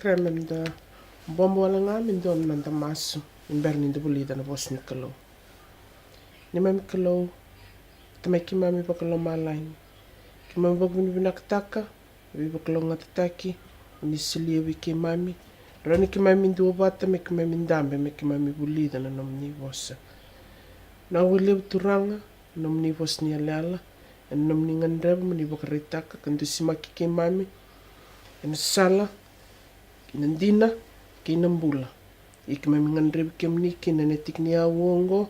krem da bombo wala nga min don nanda masu in berni de bulida na bos ni Kalou. Ni mami Kalou tamai ki mami bakalo malain. Ki mami bak vini vinakata, vi bakalo ngatataki, ni silia vi ki mami. Eroni ki mami ndua bata me ki mami ndambe me ki mami bulida na nom ni vosa. Na wile turanga nom ni vos ni alala, en nom ni ngandreba ni bakaritaka kandu simaki ki mami. En sala nandina kina bula ik mami ngandreba kemni kina netik ni awongo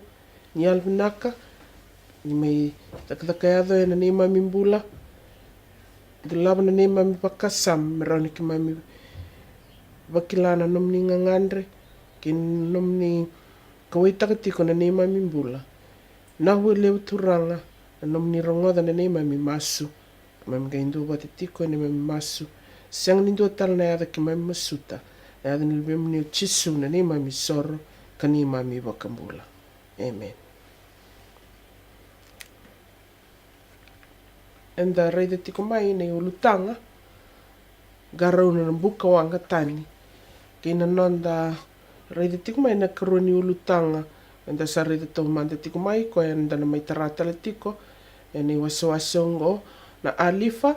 ni vinakata ni mai takayado ena ni mami bula de lava na ni mami pakasam meroni ki mami vakilana nom ni ngangandre kin nom ni kawaitakatiko na ni mami bula na wile turanga nom ni rongoda na ni mami masu mami gaindu batitiko ni mami masu siang nindo tal na yada ki mami masuta na yada ni luve mni chisu na ni mami soro ka ni mami wakambula. Amen. Enda reida tiko mai nei ulutanga garauna na Bukawaqa tani kina nonda reida tiko mai na karuni ulutanga enda sa reida tau manda tiko mai ko enda na mai taratala tiko eni wasawasongo na Alifa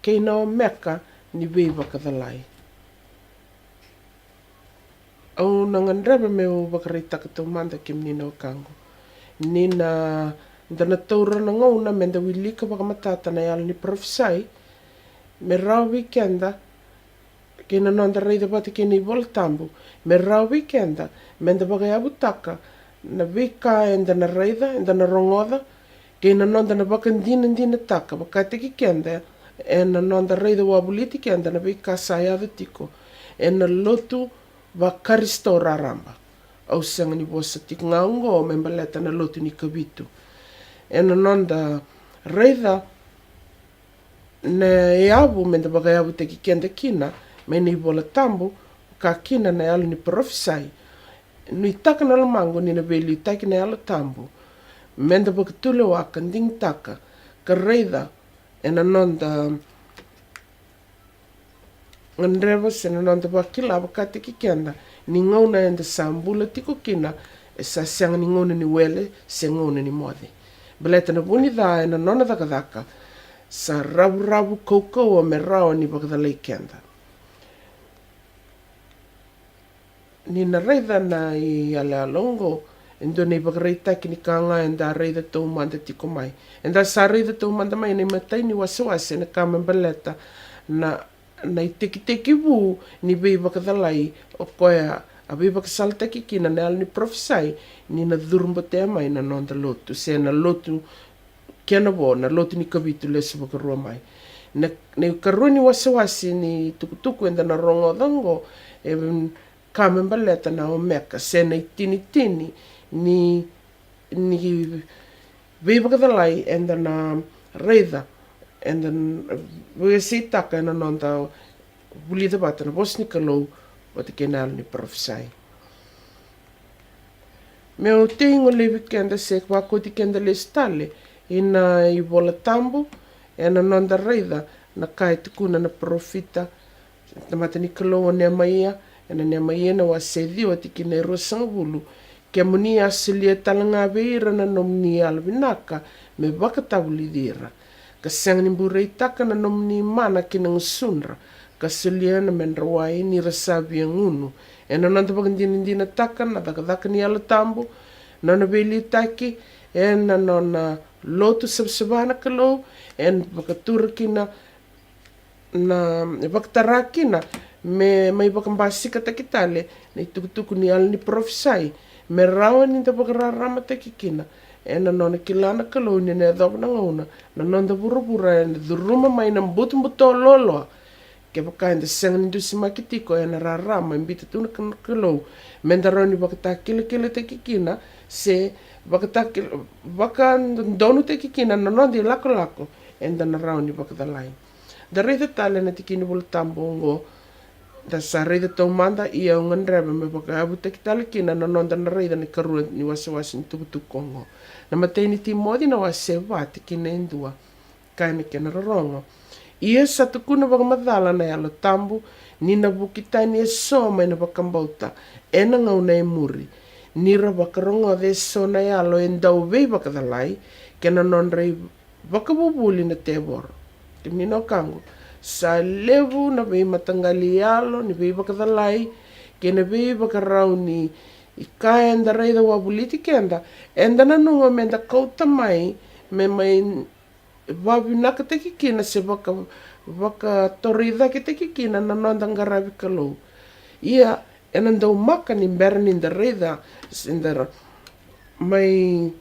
kina Omeka ni vei vakatauca. Au nangandraba me o vakaritaka tau manda kim nina o kango. Nina dana taura na gauna me da vulica vakamatata na yala ni profesai me rao weekenda kina nonda reida bata kina I Vola Tabu me rao weekenda me da vakatauca na vika enda na reida enda na rongoda kina nonda na vakandina taka vakatiki kenda ena nonda reida wa baleti kenda na vika sayada tiko ena lotu vakaristora ramba au sanga ni vosa tik ngaungo o membaleta na lotu ni kavitu ena nonda reida na eavu menda vakayavu teki kenda kina me ni Vola Tabu ka kina na yalu ni profesai nui taka na lamango ni na veli taki na yalu tambu menda vakatule waka nding taka ka reida ena nonda ngandreva sena nonda vakila vakatiki kenda ni gauna enda sambula tiko kina e sa sianga ni gauna ni wele se gauna ni mode. Baleta na vuni dha ena Nona dhaka sa ravu koukau o me rao ni vakathalai kenda. Ni na reida na I alealongo endo nei vakareitaki ni kanga enda reida tau manda tiko mai. Enda sa reida tau manda mai nei matai ni wasawase na kama baleta na I teki vu ni vei vakathalai o koea a vei vakasaltaki kina na ni profesai ni na dhurumbatea mai na nonda lotu se na lotu kiana vo na lotu ni kavitu lesu vakarua mai. Na karua ni wasawase ni tukutuku enda na rongodhango e kama baleta na Omeka se na tini ni vei vakathalai enda na reida enda vesitaka ena nonda vulida bata na bos ni Kalou wata kenal ni profesai. Me o te ingo levi kenda se wakoti kenda le stale ina I Vola Tabu ena nonda reida na kai tukuna na profita tamata ni Kalou ne maia ena ne maia na wasedi o tiki ne rosangvulu ke muni asilia talanga veira na nom ni vinakata me vakatavulici ka siang ni burei taka na nom ni mana kina ngsunra ka silia na menrawai ni rasavi ngunu ena nonda vakandina taka na dhaka ni Vola Tabu na veli taki ena nona lotu sabsabana Kalou en vakatura kina na vakatara kina me mai vakambasika takitale na tukutuku ni ni profesai me rawa ni da vakararama takikina ena nona kilana Kalou ni na dhovna gauna na nonda vuruvura ena dhuruma mai na mbutumbuto lolo ke vakainda senga ni dusimaki tiko ena rarama imbita tuna Kalou mendaroni vakatakile takikina se vakandonu takikina na nondi lako enda na rauni vakathalai. Da reida tale na tiki ni Vola Tabu ngo da sa reida tau manda ia ngandreba me vakayavu takitale kina na nonda na reida ni karua ni wasawasi ni tukutuku ngo. Na matei ni timodi na waseva tiki na indua kaina kena rorongo Ia sa tukuna wakamadhala na alo tambu, ni na bukitani e soma ina wakambauta, e na ngauna e muri. Ni ra wakarongo de sona e alo e ndau vei wakadhalai, ke na nonrei wakabubuli na te woro. Te mino kangu, sa levu na vei matangali alo, ni vei wakadhalai, ke na vei wakarau ni i kai enda reida wa vuliti kenda, enda na nunga menda kauta mai, me mai vinakata ki kina se vakatorida ki te ki kina na nonda ngaravi Kalou. Ia, ena ndau maka ni mbera ni nda reida, mai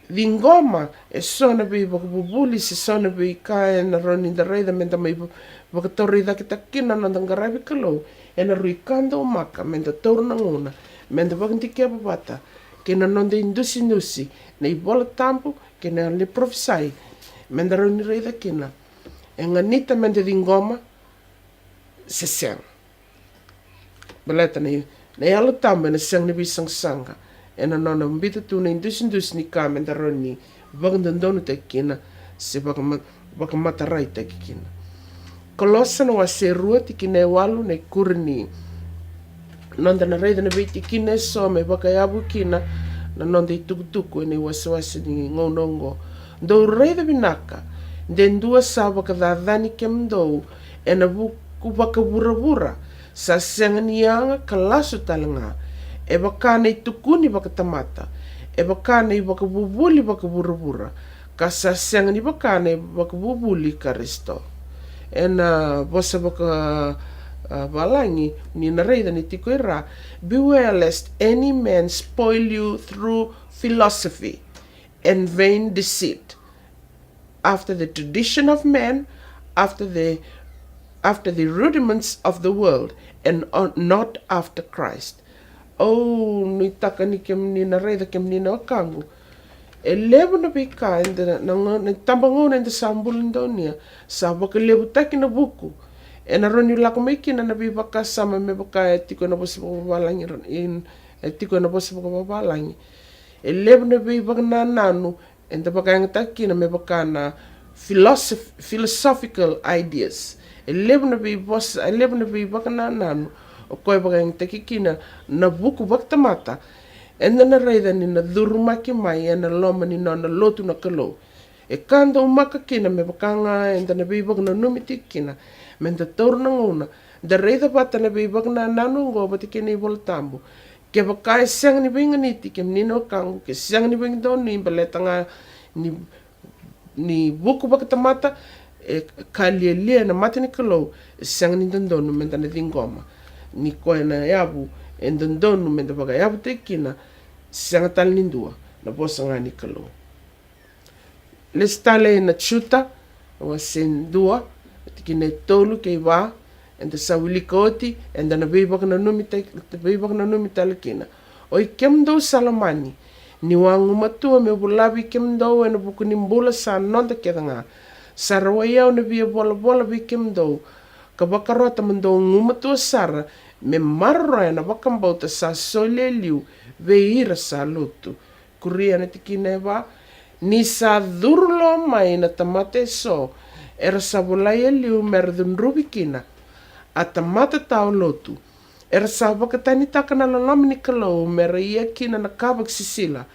vingoma, e sona vi vakabubuli, se sona vi kai ena roni nda reida, menda mai vakatorida ki te kina nonda ngaravi Kalou. Ena rui kanda o maka, menda tauru na nguna, menda wakantiki apapata, ke na nonda indusi nusi, na i Vola Tabu, ke na le profesai, menda rauni reida kina. E nganita menda vingoma, se seng. Baleta na alo tambu, na seng ni bisang sanga. E na nona mbita tu na indusi ni ka, menda rauni, wakandandonu te kina, se wakamata rai te kina. Kolosa na wase rua tiki ne walu ne kurni. Nonda na reida na viti kina e so me wakayabu kina na nonda i tukutuku ne wase ni ngonongo. Ndou reida vinaka, den dua sa wakadadhani ke mdou e na vuku wakawurawura sa sengani kalasu talanga e wakane i tukuni wakatamata e wakane i wakabubuli wakawurawura ka sa sengani wakane wakabubuli ka resto. Ena vosa valangi ni na reida ni tiko ira, beware lest any man spoil you through philosophy and vain deceit, after the tradition of man, after the rudiments of the world, and not after Christ. Oh, ni taka ni kem ni na reida kem ni na wakangu. E lewa na pika na tabagauna enda sambulindonia sa wakalewu taki na buku e na roni lako meikina na bi waka sama me waka e tiko na bosa wakawalangi e tiko na bosa wakawalangi e lewa na bi waka na nanu enda waka yang taki na me waka na philosophical ideas e lewa na bi waka na nanu o koe waka yang taki kina na buku wakatamata. Enda na reida ni na dhurumaki mai e na loma ni Nona lotu na Kalou. E kanda umaka kina me wakanga enda na bibak na numiti kina. Menda tauru na nguna. Da reida pata na bibak na nanu ngo bati kina i Vola Tabu. Ke wakai siang ni binga niti ke mnino kangu. Ke siang ni binga do ni baleta nga ni buku wakatamata e kalia na mati ni Kalou. Siang ni dandonu menda na dingoma. Ni koe na yabu. E ndondonu menda wakayabu te kina, sianga tala ni ndua, na bosa nga ni Kalou. Les tale na chuta, wa sen dua, tiki ne tolu kei wā, enda sa vulica oti, enda na beibak na numi tala kina. Oi kemdou salamani, ni wangu matua me bulabi kemdou e na buku ni mbula sa nonda keda nga. Sa rawa iau na via bola vi kemdou, ka wakarota mandou ngumatua sara, me marroa na wakambauta sa sole liu veira sa lutu. Kuria na tiki ne wā, ni sa dhurulo mai na tamate so, era sa volai liu merdun rubikina, a tamata tau lotu. Era sa wakatani taka na lalami ni Kalou, mera ia kina na cava sisila.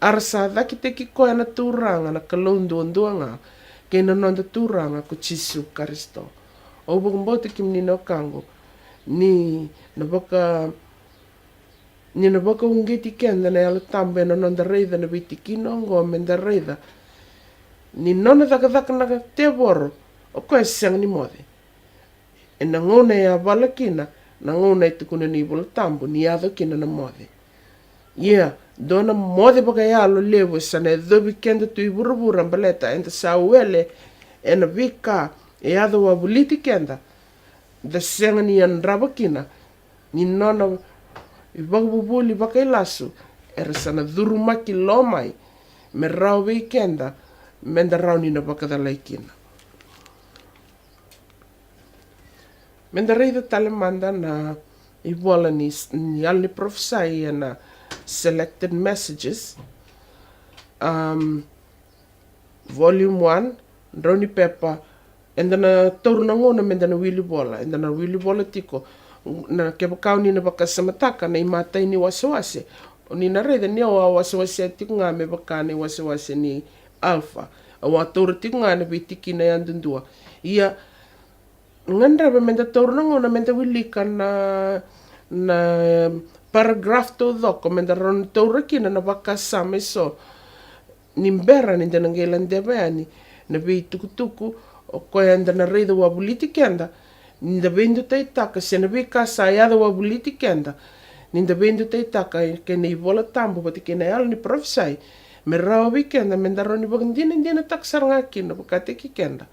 Ara sa dhaki teki koe na tūranga na Kalou nduanga, ke na nonda tūranga ko Chisu Karisto. O wakambote kim ni no kango, ni na waka ungeti kenda na alo tambe na nonda reida na viti kino ngo menda reida. Ni nona dhaka na te woro, o koe siang ni mode. E na ngone ya wala kina, na ngone tukuna ni Vola Tabu, ni adho kina na mode. Ia, dona mode baka ya alo lewa sa na dhobi kenda tu i burabura baleta, enta sa uele, e na vika, e adho wa vuliti kenda, da sianga ni an rabakina, ni nona i wakabubuli waka ilasu, era sana dhurumaki lomai, me rau kenda, menda rau ni na vakatauca. Menda reida talemanda na i vola ni alni profesai na selected messages. Volume 1, Roni Pepa, enda na tauru na ngona menda na wili bola, enda na wili bola tiko, na kebakau ni na bakasamataka na imatai ni wase ni na reida ni awa wase tiko ngā me baka ni wase ni Alifa, awa tauru tiko ngā na bitiki na yandundua. Ia, ngandra ba menda tauru na ngona menda vulica na paragraph to dhoko menda ron tauru kina na baka sama so nimbera ni dana ngelande bani na bi tukutuku o koe anda na reida wa buliti kenda ninda bendu taitaka se na bi kasa yada wa buliti kenda ninda bendu taitaka ke nei Vola Tabu pati ke nei al ni profesai me rawa bi kenda menda roni bagandina taksar ngaki na bakateki kenda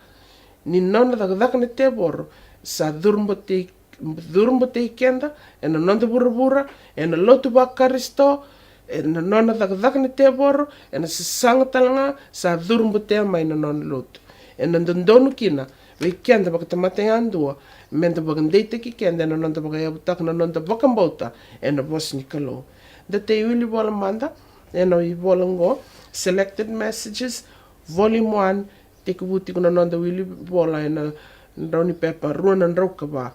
ni Nona daga ne te boro sa durmbo te kenda ena nonda bura ena lotu bakaristo ena Nona daga ne te boro ena sasanga talanga sa durmbo te mai na Nona lotu ena ndondonu kina we kenda bakatamate andua menda bagandete ki kenda ena nonda bakayabutak na nonda bakambauta ena bos ni Kalou da te uli bola manda ena i bola ngo selected messages volume 1 te kubuti kuna nonda wili bola ena rauni pepa ruana rauka ba.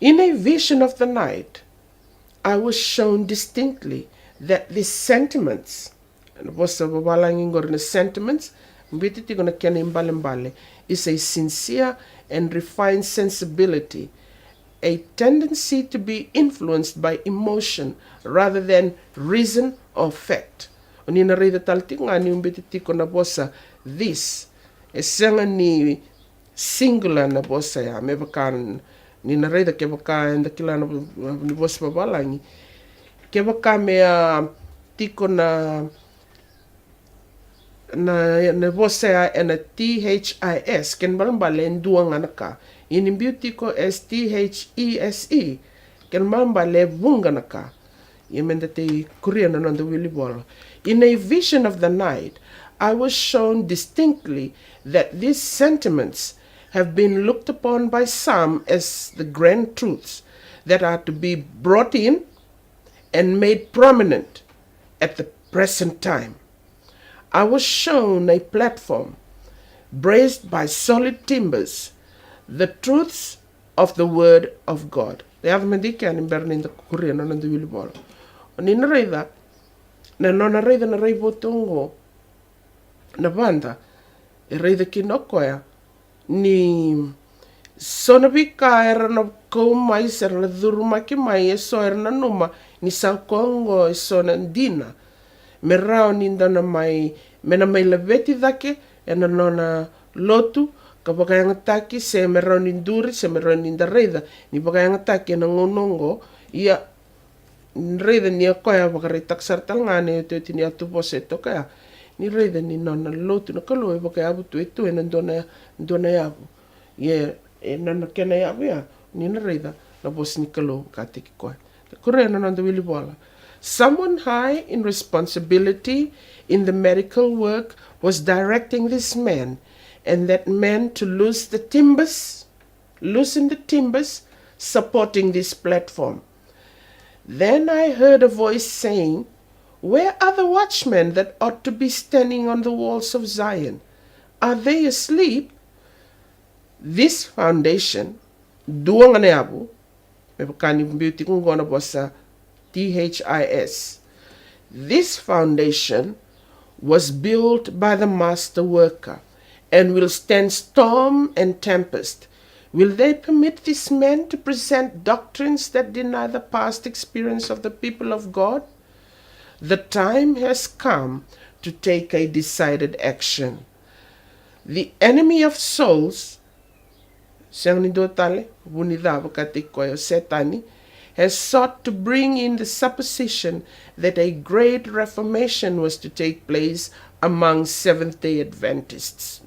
In a vision of the night, I was shown distinctly that the sentiments, and bosa babalangi ngorna sentiments, mbiti tigona kena imbale is a sincere and refined sensibility, a tendency to be influenced by emotion rather than reason or fact. Unina reida talti ngani mbiti tigona bosa this esanga ni singular na bosa ya mebakan ni na reida ke baka enda kila na ni bosa babalangi ke baka mea tiko na bosa ya ena THIS ken balambale ndua nganaka ini beautiko STHESE ken balambale bunga naka yemenda te Korean na ndo wili bola. In a vision of the night, I was shown distinctly that these sentiments have been looked upon by some as the grand truths that are to be brought in and made prominent at the present time. I was shown a platform braced by solid timbers, the truths of the Word of God. The other medican in Berlin, the Korean, and the Wilibol. And in Reda, na Nona Reda na Reibotongo, na banda, e Reda Kinokoya, ni sonabika era na kou mai era na dhurumaki mai e so era na numa, ni sa kongo e so na ndina. Me rao ni ndana mai, mena mai leveti dhake, e na Nona lotu, ka bakayangataki se me rao ni nduri, se me rao ni ndareda, ni bakayangataki e na ngonongo, ia Reida ni koya bakare taksar talngane te tini atu pose to kaya ni reida ni Nona lotu na Kalou e bakaya butu itu e ndona yabu ye e nana kena yabu ya ni na reida na bos ni Kalou katiki koya Korea na nanda wili bola. Someone high in responsibility in the medical work was directing this man and that man to loosen the timbers supporting this platform. Then I heard a voice saying, "Where are the watchmen that ought to be standing on the walls of Zion? Are they asleep?" This foundation, duanganeabu, mepakani beauty kungona bosa THIS. This foundation was built by the master worker and will stand storm and tempest. Will they permit these men to present doctrines that deny the past experience of the people of God? The time has come to take a decided action. The enemy of souls, has sought to bring in the supposition that a great reformation was to take place among Seventh-day Adventists.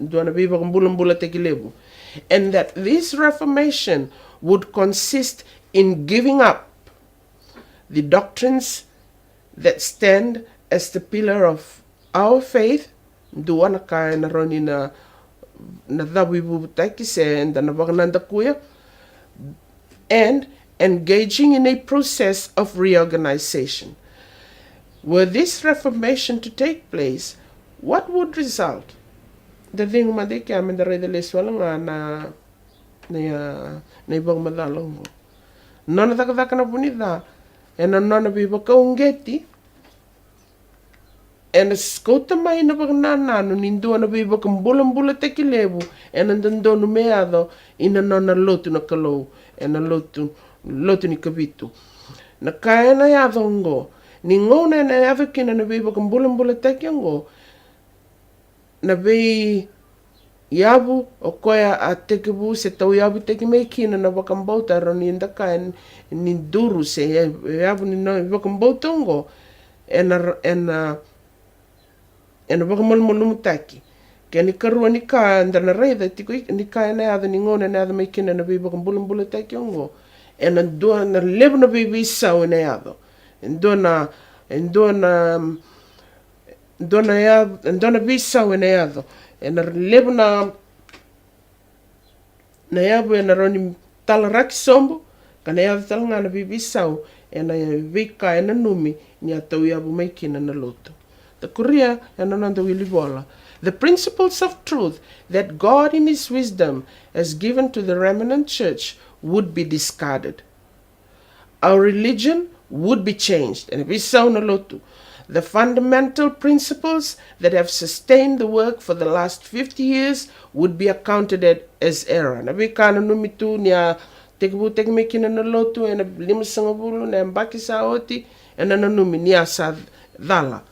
And that this reformation would consist in giving up the doctrines that stand as the pillar of our faith, and engaging in a process of reorganization. Were this reformation to take place, what would result? the thing ma de kia me da rei de le swala nga na ibang madalong. Nona taka na punita. Ena nona bi vakaungeti. Ena skota mai na pagnana no nindua na bi vakambula teki levu. Ena dandonu meado ina nona lotu na Kalou. Ena lotu ni kavitu. Na kaya na yado ngo. Ni ngona na yado kina na bi vakambula teki ngo. Na bi iabu o koea a teke bu se tau iabu teke mei kina na wakambauta Eroni indaka ni duru se iabu ni no wakambauta ngo ena wakamalmalumu taki ke ni karua ni ka ndana reida tiko ni ka ena ada ni ngona na ada mei kina na bi wakambula taki ngo ena dua na lebu na bi sau ena ado endona bi sau ena ado ena lebu na yabu ena roni talaraki sombo kana yabu talanga na bibisau ena vika ena numi ni atau yabu maikina na loto. The Korea ena nanda wili Vola. The principles of truth that God in his wisdom has given to the remnant church would be discarded. Our religion would be changed. And bisau na loto. The fundamental principles that have sustained the work for the last 50 years would be accounted as error. Na bika na numitu niya teke mekina na lotu ena 5 na mbaki sa oti ena na numi niya sa dhala.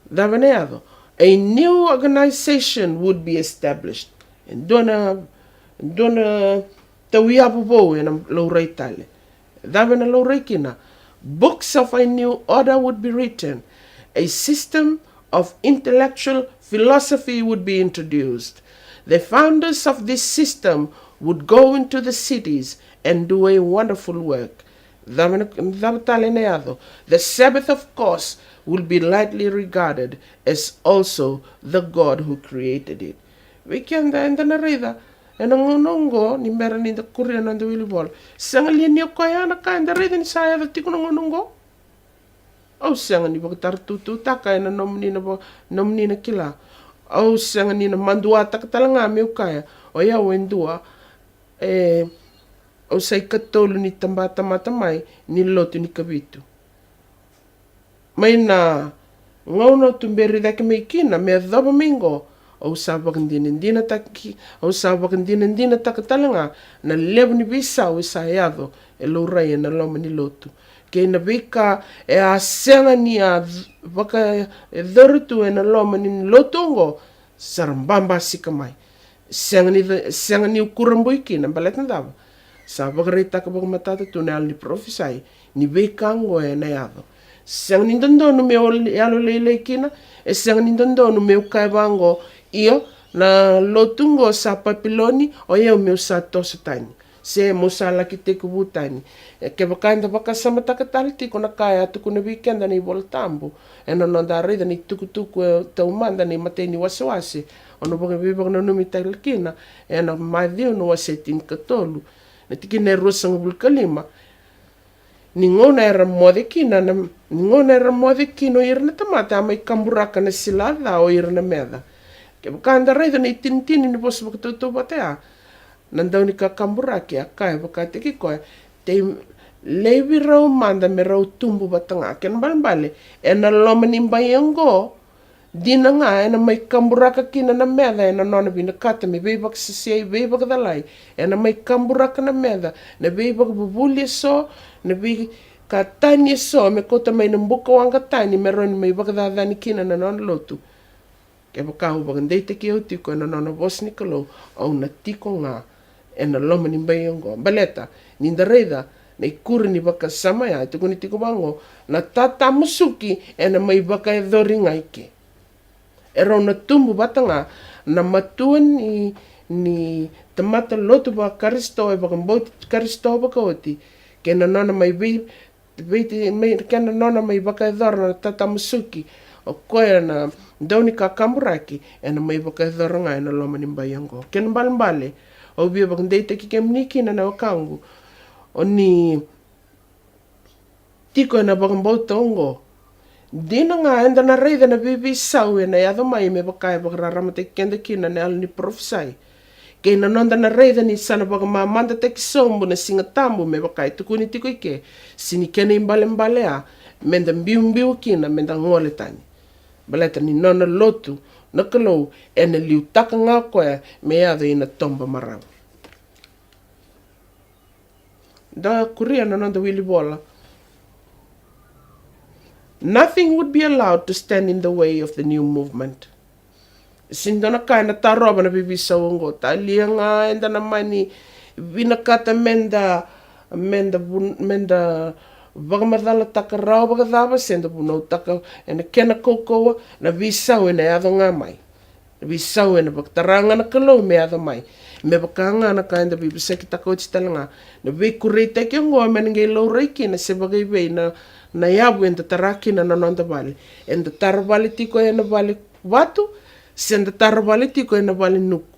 Davaneado. A new organization would be established. And dona tawiapu bo ena laurai tale. Davana laurai kina. Books of a new order would be written. A system of intellectual philosophy would be introduced. The founders of this system would go into the cities and do a wonderful work. The Sabbath, of course, will be lightly regarded as also the God who created it. Weekenda enda na reida. Ena ngonongo ni mera ni da kuria na wili bol. Sangali ni okoya na ka enda reida ni saya da tiko ngonongo. Au sanga ni vakatarututu taka ena nomni na kila. Au sanga ni na mandua taka talanga me ukaya. O ya wendua au sai katolu ni tambata mai ni lotu ni kavitu. Mai na ngauna tumberi dake me kina me dhaba mingo. Au sabakandina taka talanga na lebu ni bisau isayado rai na loma ni lotu. Ke na bika a senga ni a waka dhurutu na loma ni lotongo sarambamba sikamai. Senga ni ukurambo iki na baleti ndava. Sa wakarita ka matata tu na ni profesai ni bika ngo na yado. Senga ni ndondo me yalo lele kina senga ni ndondo me ukaibango iyo na lotungo sa papiloni o yeo me sa tosatani. Se mosa laki te kubutani. Ke wakanda waka samatakatali tiko na kaya tuku na weekenda ni Vola Tabu. Ena nonda rida ni tukutuku tau manda ni mateni wasawase. Ono baka bibaka na numita lakina. Ena maadhiyo no wasetin katolu. Na tiki na rosa ngabulka lima. Ningona era mode kina o irna tamata ama ikamburaka na silada o irna meda. Ke wakanda rida ni tintini ni bosa vakatauca batea. Nandau ni kakamburaki a kai wakateki koe te lewi rau manda me rau tumbu batanga ken balbale ena loma ni mbayengo dina nga ena mai kamburaka kina na meda ena nona vinakata me bebak sisiai bebak dalai ena mai kamburaka na meda na bebak buvulia so na bi katani so me kota mai na Bukawaqa tani me roni mai vakadadani kina na nona lotu ke wakahu bakandei te ki au tiko ena nona bosni Kalou au na tiko nga ena loma ni mbayengo baleta ni ndareda na ikuri ni baka samaya tuku ni tiko bango na tata musuki ena mai baka e dhori ngaike ero na tumbu batanga na matuan ni tamata lotu ba karisto e baka mboti karisto baka oti ke na nona mai kena nona mai baka e dhori na tata musuki o koe na dauni ka kamburaki ena mai baka e dhori nga ena loma ni mbayengo ken mbale o bia bakandei te kike mniki na wakangu o ni tiko na bakambauta ongo Dina nga enda na reida na bibi sau e na yado mai me bakai bakararama te kenda kina ne alni profesai. Kei na nonda na reida ni sana baka mamanda te kisombu na singa tambu me bakai tukuni tiko ike. Sini kena imbale mbale a menda mbiu kina menda ngole tani. Baleta ni nona lotu na Kalou e na liu taka ngā koe me yado ina tomba marau. Da kuria na nonda wili bola. Nothing would be allowed to stand in the way of the new movement. Sindona kai na taroga na bibisa ungo. Ta lianga enda na mani vinakata meda vagamadala taka rau vagadava senda puno taka ena kena kokoa na visau ena ado ngā mai. Na visau ena vaktaranga na Kalou me ado mai. Me vakanga na kai enda bibisa ki taka oti talanga. Na veku reita ki ongoa menengei lau reiki na se vagai vei na yabu enda tarakina na nonda vale. Enda taravale tiko ena vale watu, senda taravale tiko ena vale nuku.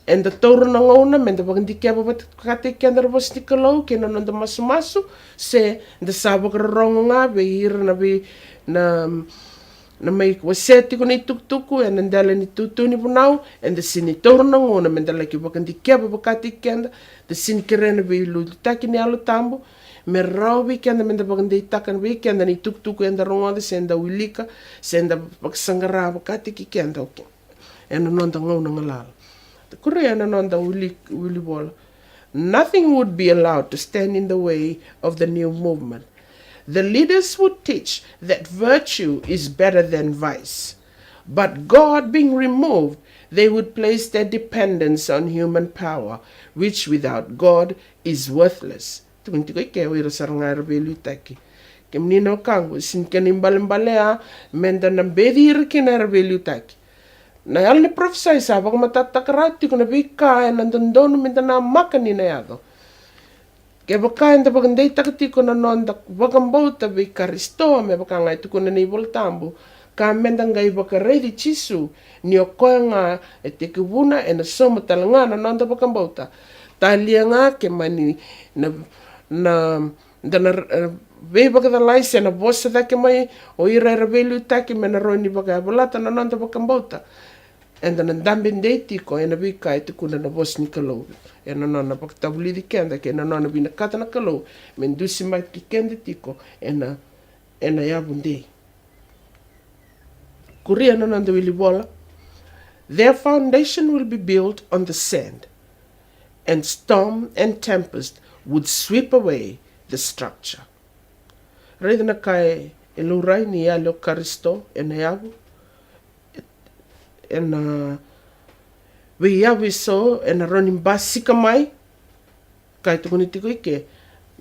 Enda tauru na ngauna, menda vakandikiaba vakate ki andara vos ni Kalou, ke na nonda masu, se enda sabakarongo ngā, ve hira na ve na mai wase tiko nei tukutuku, enda ndala ni tutuni punau, enda sini tauru na ngauna, menda laki vakandikiaba vakate ki anda, da sini kerena ve lulitaki ni alo tambu, me rau weekend menda bagandei takan weekend ni tukutuku enda rongoda senda vulica senda baksangara bakati ki kenda ok ena nonda ngauna ngalala kuria ena nonda wuli bola. Nothing would be allowed to stand in the way of the new movement. The leaders would teach that virtue is better than vice, but God being removed, they would place their dependence on human power, which without God is worthless. Tunti ko ke wira saranga rebelu taki ke menino kango sin kenimbale a menda na bedir ke na rebelu taki na alni profesai sa baka matatakarati ko na bika na dondono menda na makani na yado ke baka enda baka ndei takati ko na nonda baka mbauta bika ristoa me baka ngai tuko na nei Vola Tabu ka menda ngai baka reidi chisu ni o koe nga e te vuna e na soma talanga na nonda baka mbauta talia nga ke mani na ve baka da laise na bosa da ke mai o ira rebelu taki me na roni baka bolata na nonda baka mbauta enda na dambe ndeti ko ena bika e tukuna na bos ni Kalou ena Nona vakatavulici kenda ke na Nona vinakata na Kalou men dusi mai ki kenda tiko ena yabu ndei kuria na nonda wili bola. Their foundation will be built on the sand, and storm and tempest would sweep away the structure. Reida na kai e lurai ni alio karisto e na yabu. E na we yabu so e na roni mbasika mai. Kai tukuni tiko ike.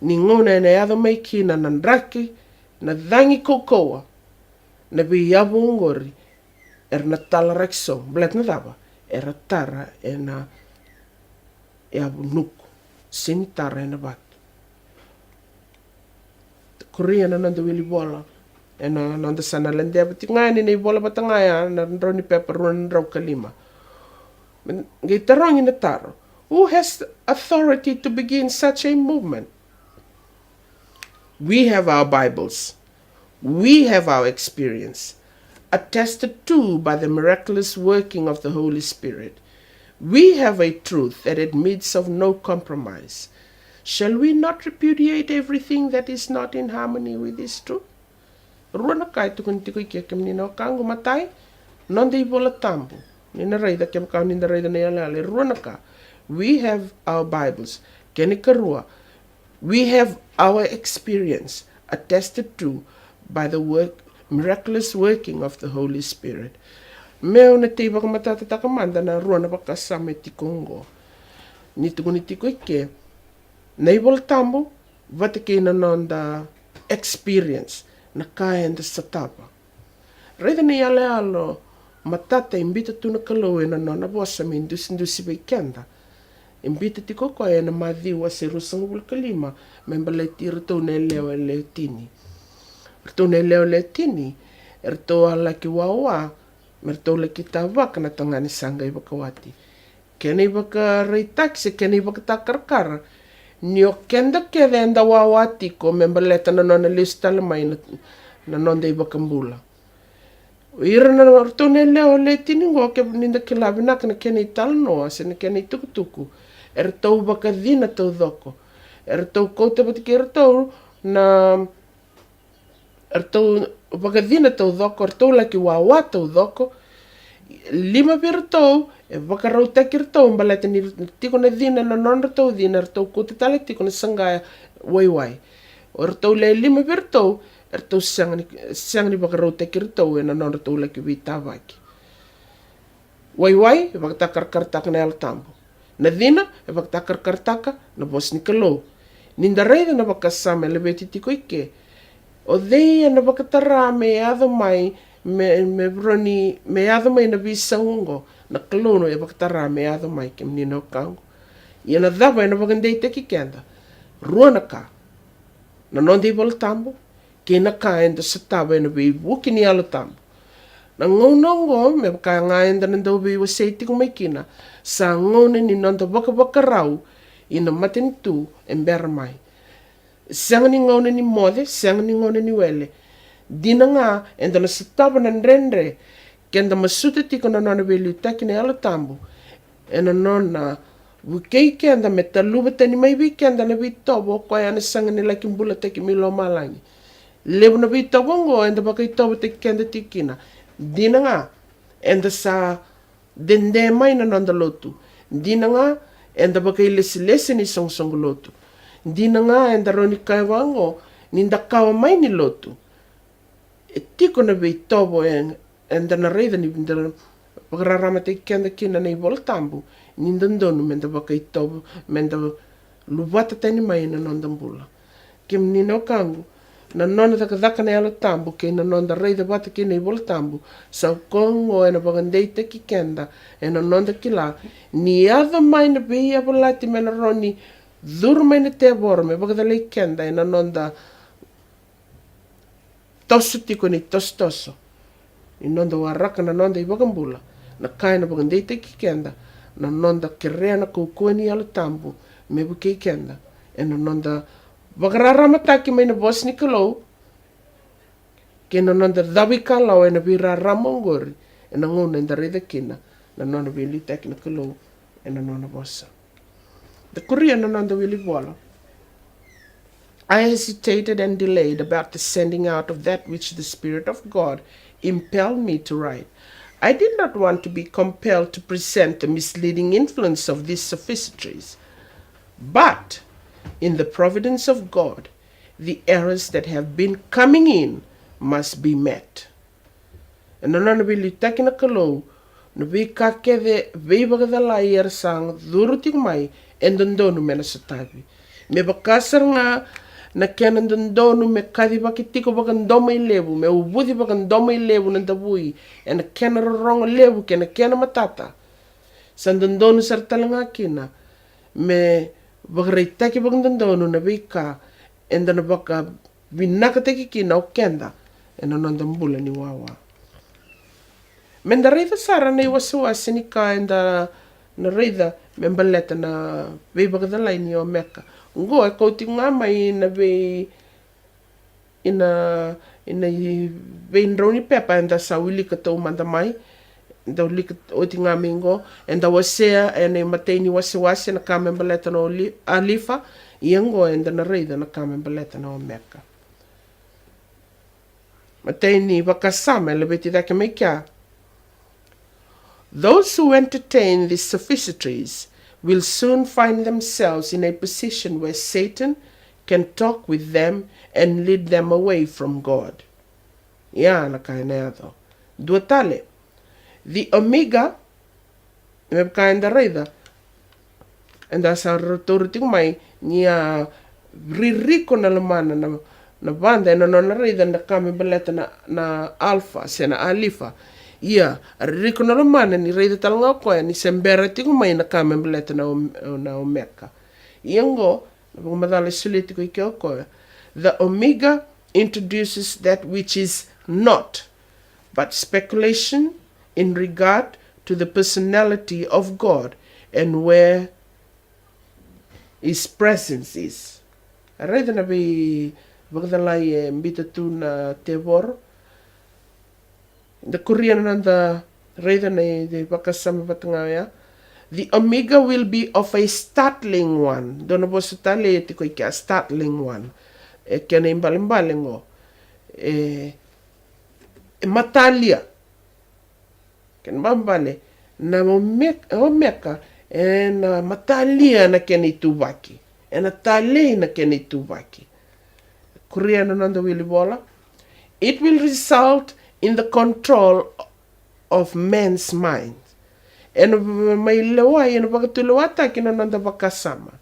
Ni ngona e na yado mai ki na nandraki na dhangi kokoa. Na we yabu ngori e na tala rakso. Blet na daba e ratara e na yabu nuku. Sini tara e na batu. Korea na nanda wili bola. E na nanda sana lende abati ngani na bola batangaya na roni pepa ruan rau kalima. Ngai tarong ina taro. Who has authority to begin such a movement? We have our Bibles. We have our experience, attested to by the miraculous working of the Holy Spirit. We have a truth that admits of no compromise. Shall we not repudiate everything that is not in harmony with this truth? Ruana kai tukun tiko ike kem nina kangu matai, non de Vola Tabu. Nina reida kem kau nina reida na yale ruana ka. We have our Bibles, kenikarua. We have our experience, attested to by the miraculous working of the Holy Spirit. Meo na te baka matatata manda na ruana baka same tikongo. Ni tukuni tiko ike. Nei Vola Tabu, vate ke na nonda experience na kaya nda satapa. Reida ni ale alo matata imbita tu na Kalou e na Nona bosa me indusi bai kenda. Imbita ti koko e na madhiwa se rusang vulkalima me baleti rito na lewa le tini. Rito na lewa le tini, rito ala ki wawa, me rito le ki tabagauna na tangani sanga i Bukawati. Kena i baka reitaki se kena i baka takarkara. Ni o kenda keda enda wawati ko me baleta na Nona listala mai na nonda I vakambula. Ira na tone leo le tini ngo ke ninda ke la vinaka na kena I talanoa se na kena I tukutuku. Tau vakadina tau doko. Tau kouta patike tau na tau vakadina tau doko, tau laki wawa tau doko. 5 tau, vakarautaki tau baleti ni tiko na dina na nonra tau dina, tau kouta tala tiko na sangaya wai. Tau le 5 tau, tau siang ni vakarautaki tau na nonra tau laki vitavaki. Wai, vakatakarkartaka na altambo. Na dina, vakatakarkartaka na bos ni Kalou. Ninda reida na vakasame le veti tiko ike. O dei na vakatara me ado mai me Eroni me ado mai na visaungo na Kalou no vakatara me ado mai ke menino kango. Ia na dava na vakandei te kikenda. Rua na ka. Na nondi Vola Tabu, ke na ka enda satava na vi wuki ni alo tambo. Na ngonongo me ka nga enda na dau vi wasei tiko mai kina sa ngone ni nonda vakavarau ina maten tu embera mai. Siang ni ngone ni mode, siang ni ngone ni wele. Dina nga, enda na sataba na nrenre, kenda masuta tiko na nona veli utaki na alo tambu. Ena nona, wukei kenda me ta luve tani mai vi kenda na vi tobo, kwa ya na sanga ni laki mbula teki milo malangi. Lebu na vi tobo ngo, enda baka I tobo teki kenda tikina. Dina nga, enda sa dende mai na nonda lotu. Dina nga, enda baka I lesi ni song lotu. Dina nga enda Eroni kaiwango ninda kawa mai ni lotu. Tiko na vei tobo enda na reida ni vinda pakararama te kenda kina na I Vola Tabu ninda ndonu menda baka I tobo menda luvata tani mai na nonda mbula. Ke menino kangu na nona takadaka na alo tambu ke na nonda reida vata kina I Vola Tabu sa kongo ena vakandei te ki kenda ena nonda kila ni ado mai na vei avalati mena Eroni Dhuru mai na te avora me vakadalei kenda ena nonda tosu tiko ni toso. I nonda waraka na nonda I vakambula. Na kai na vakandei te ki kenda. Na nonda kerea na kukua ni alo tambu me vukei kenda. Ena nonda vakararamataki mai na bos ni Kalou. Ke na nonda dhawi kalau ena virarama ngori. Ena ngona enda reida kina. Na nona vili taki na Kalou. Ena nona bosa. The Korean nonda wili vola. I hesitated and delayed about the sending out of that which the Spirit of God impelled me to write. I did not want to be compelled to present the misleading influence of these sophistries. But, in the providence of God, the errors that have been coming in must be met. And nona wili taki na Kalou, na vi kakeve vi vakadala ier sang dhurutik mai endondonu mena satavi. Me bakasar nga na kena ndondonu me kadi vakitiko vakandoma I levu, me ubudi vakandoma I levu na davui, e na kena rorongo levu ke na kena matata. Sa ndondonu sartalanga kina, me vakareitaki vakandondonu na vika, enda na vaka vinakata kina o kenda, e na nonda mbula ni wawa. Menda reida sara na iwasiwasi ni ka enda na reida me baleta na vei vakadalai ni Omeka. Ngo e kouti ngā mai na vei ina vei nroni pepa enda sa vulica tau manda mai. Enda vulica oti ngā mingo. Enda wasea ena matei ni wasiwasi na ka me baleta na Alifa. Ia ngo enda na reida na ka me baleta na Omeka. Matei ni vakasame le beti dake mai kia. Those who entertain these sophistries will soon find themselves in a position where Satan can talk with them and lead them away from God. Ia na kaina tho. Dua tale. The Omega, me kaina reida, enda sa rotorutik mai nia ririko na lamana na banda ena nona reida na kame baleta na Alfa sena Alifa. Ia, ririko na lamana ni reida talanga koe ni sembera tiku mai na kame baleta na Omeka. Ia ngo, na madale sulitiko I keo koe. The Omega introduces that which is not, but speculation in regard to the personality of God and where His presence is. Reida na vi vakadalai e mbita tuna te voro. The Korean and the Raiden the vakasama vatanga. The Omega will be of a startling one. Dona bosutale tiko a startling one. E kena imbalimbalingo. E matalia. Ken bambale. Na Omeka. E na matalia na kena ituvaki. E na tale na kena ituvaki. Korean and the Vola. It will result in the control of men's minds. And may lewa and vakatauca kina nanda vakasama.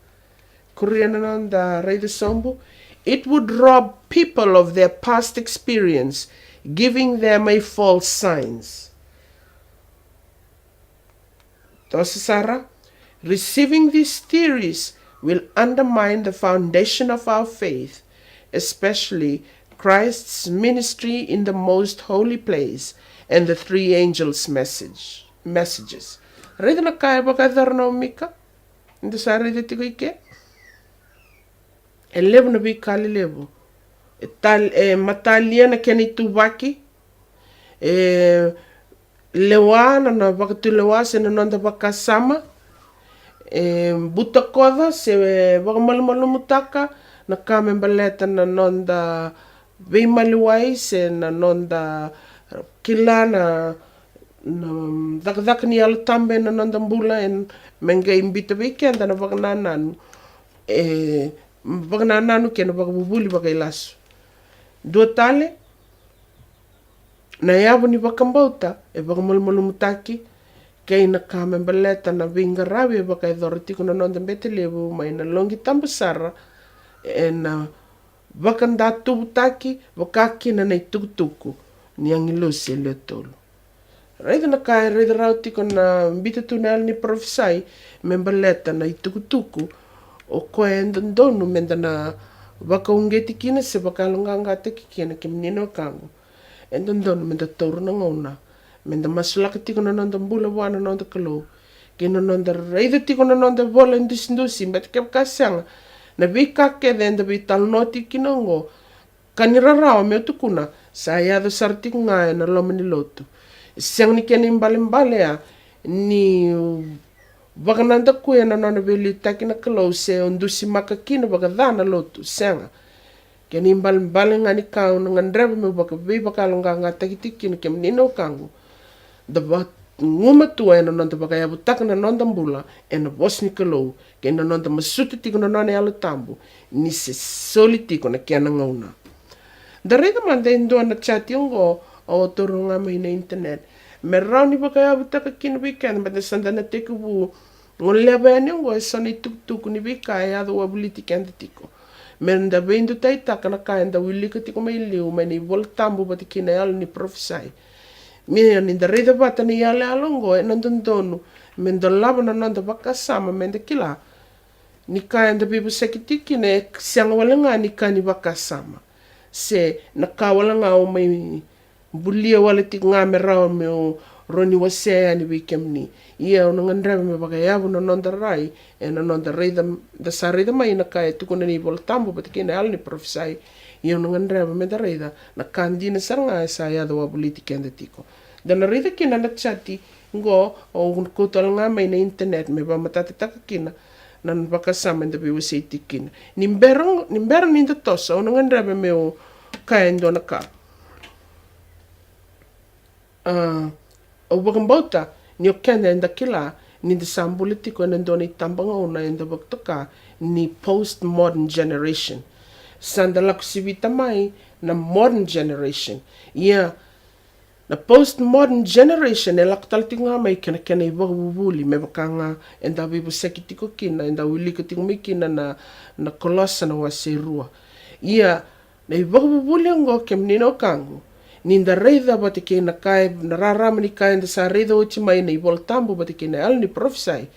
Korean nanda raida sombu. It would rob people of their past experience, giving them a false signs. Tosisara, receiving these theories will undermine the foundation of our faith, especially Christ's ministry in the most holy place and the three angels' messages. Reda na kaya baka dharna Omeka. Hindi sa reda tiko ike. E levo na bikali levo. Matalia na kena ituvaki. Lewa na vakatauca se na nonda vakasama. Bukawaqa se vakamalumalumutaka. Na kame baleta na nonda veimaluai se na nonda kila na dak ni al tambe na nonda bula en menga imbita weekend na vakanananu vakanananu ke na vakabubuli vakailasu. Dua tale na yabu ni vakambauta e vakamalumutaki kei na kame baleta na vingarawi vakaidorati kuna nonda betelevu mai na longi tambasara e na vakanda tubutaki vakaki na nei tukutuku ni angilusi le tolu. Raida na kaya raida rauti na mbita tunel ni profesai membaleta na tukutuku o koe ndonu menda na vakaungeti kina se vakalunganga te kina kimnino kangu. Ndonu menda toru na Nona. Menda masulaka tiko na nonda bula wana nonda Kalou. Kina nonda raida tiko na nonda vola indusi mbata kepakasanga. Na vika keda enda vital noti kinongo. Kanirarawa meo tukuna. Sa yado sartik nga na lomani lotu. Siang ni kena imbale ni vakananda kuya na nona veli taki na Kalou se ondusi makakina vakadana lotu sianga. Kena imbale nga ni kauna nga ndreba me vakalonga nga takitiki na kem nino kangu. Da nguma tua na nonda vakayabu taka na nonda bula e na vos ni Kalou ke na nonda masuti tiko na nona alu tambu ni se soli tiko na kena ngauna. Da rega manda indo na chat yungo o toro nga mai na internet. Me rau ni vakayabu taka kina weekend ba sanda na teko bu ngoleba yungo e soni tukutuku ni vika e ado wabuliti kenda tiko. Me nda vendo tai taka na kaya nda vulica tiko mai liu mai ni Vola Tabu ba kina alu ni profesai. Mia ni da reda bata ni ale alongo e nandondonu menda lava na nanda vakasama menda kila ni kaya nda bibu sekitiki ne sianga walanga ni kani vakasama se na kawalanga o mai bulia wale tik ngame rao me o roni wasea ni wikemni ia ona ngandreva me vakayavu na nanda rai e na nanda reda da sa reda mai na kaya tukuna ni Vola Tabu ba kina alu ni profesai ia ona ngandreva me da reda na kandina saranga e sa ia da wabuliti kenda tiko. Dan na reda kina na chati ngo o kutol nga mai na internet me ba matatataka kina nan vakasama nda biwa seiti kina. Nimberang ninda tosa ona ngandreva me o kaya ndo na ka. O wakambauta ni o kenda nda kila ninda sambuletiko na ndo ni tabagauna nda vakatoka ni post-modern generation. Sanda lakusivita mai na modern generation. Ia na post-modern generation e lakutalati nga mai kena i wakabubuli me wakanga enda vivu sekitiko kina enda vulica tiko mi kina na kolosa na waserua. Ia na i wakabubuli ngo kem nino kangu ninda reida bati kena kai na rarama ni kai enda sa reida uchi mai na i Vola Tabu bati kena alu ni profesai.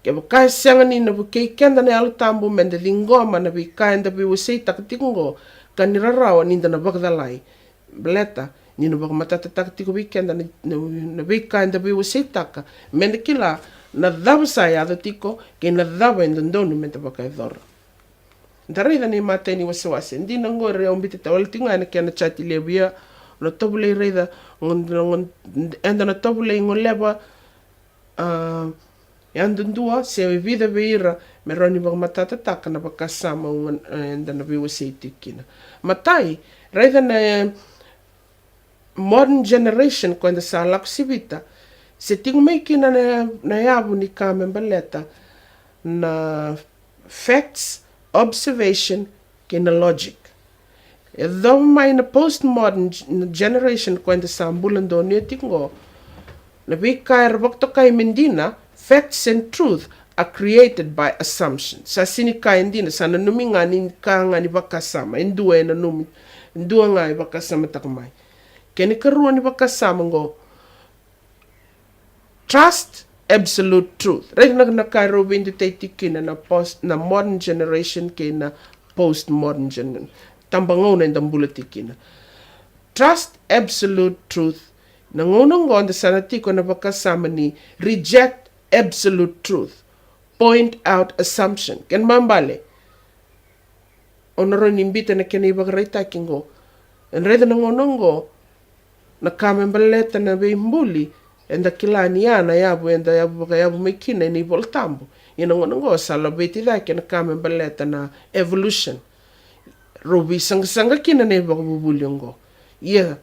Ke wakai sianga ni na wakei kenda na alu tambu menda lingoma na wakai enda vivu seitaka tiko ngo kanirarawa ninda na wakadalai. Beleta ni no vakamatataka tiko weekend na vika enda viwa seitaka menda kila na dhava sa yado tiko ke na dhava enda ndonu menda vakaidhora. Ndarida ni mate ni wasiwasi. Ndina ngo rea umbite tawala tinga ke na chati lebia. Na tobule reida enda na tobule ngoleba yandundua se vida beira meroni bag matata taka na bakasama enda na biwa kina. Matai reida na modern generation quando sa la kusibita se tingu mai kina na yabu ni kamembaleta na facts, observation, kina logic. Though mai na postmodern generation quando sa ambulando ni tingo na bika wakto kai mendina facts and truth are created by assumption. Sa sini kai ndina sa na numinga ni kanga ni bakasama indua na numi indua ngai bakasama takamai. Keni karua ni bakasama ngo trust absolute truth. Right na kai robindi taiti kina na modern generation kina postmodern generation. Tambangauna in dambulati kina. Trust absolute truth. Nangunong ngo sana tiko na bakasama ni reject absolute truth. Point out assumption. Ken mambale. Onoro nimbita na kena ibagaray kingo. En reda nangunong ngo na kamembaleta na beimbuli enda kilani yana yabu enda yabu may kina ni Vola Tabu. Yanangunong ngo sa labeti dake na kamembaleta na evolution. Robi sanga kina na ibagabubulyo ngo. Yeah.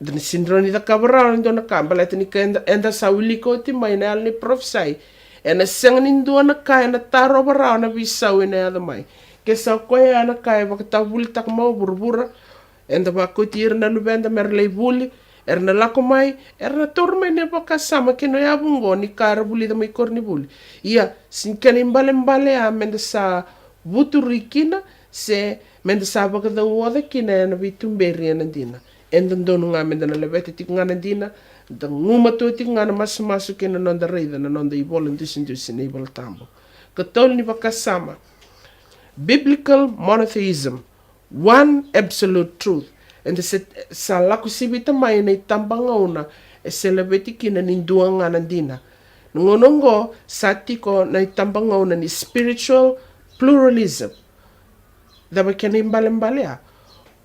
Dan sindroni da kabarao ndo na kambaleta ni enda sa vulica ti may na ni prophesy. Ena sanga nindo na kaya na taro barao na bisaw na yada may. Kesa koya na kaya vakatavulici mau burbura. Enda bakotir na luvena merlei vuli. Erna lako mai. Erna tormai ne bakasama kino yabungo ni kara vuli da mai korni vuli. Ia sinkani mbale amenda sa vuturikina se menda sa vakatauca kina na vitumberi na dina. Enda ndonu nga menda na levete tiku nga na dina. Da nguma to tiku nga na masu kina nonda reida na nonda ibola ndusi na Vola Tabu. Katol ni bakasama. Biblical monotheism. One absolute truth. And sa laku sibita mai na tabagauna e selebeti kina nindua nga na dina. Ngonongo sa tiko na tabagauna ni spiritual pluralism. Daba kena imbalea.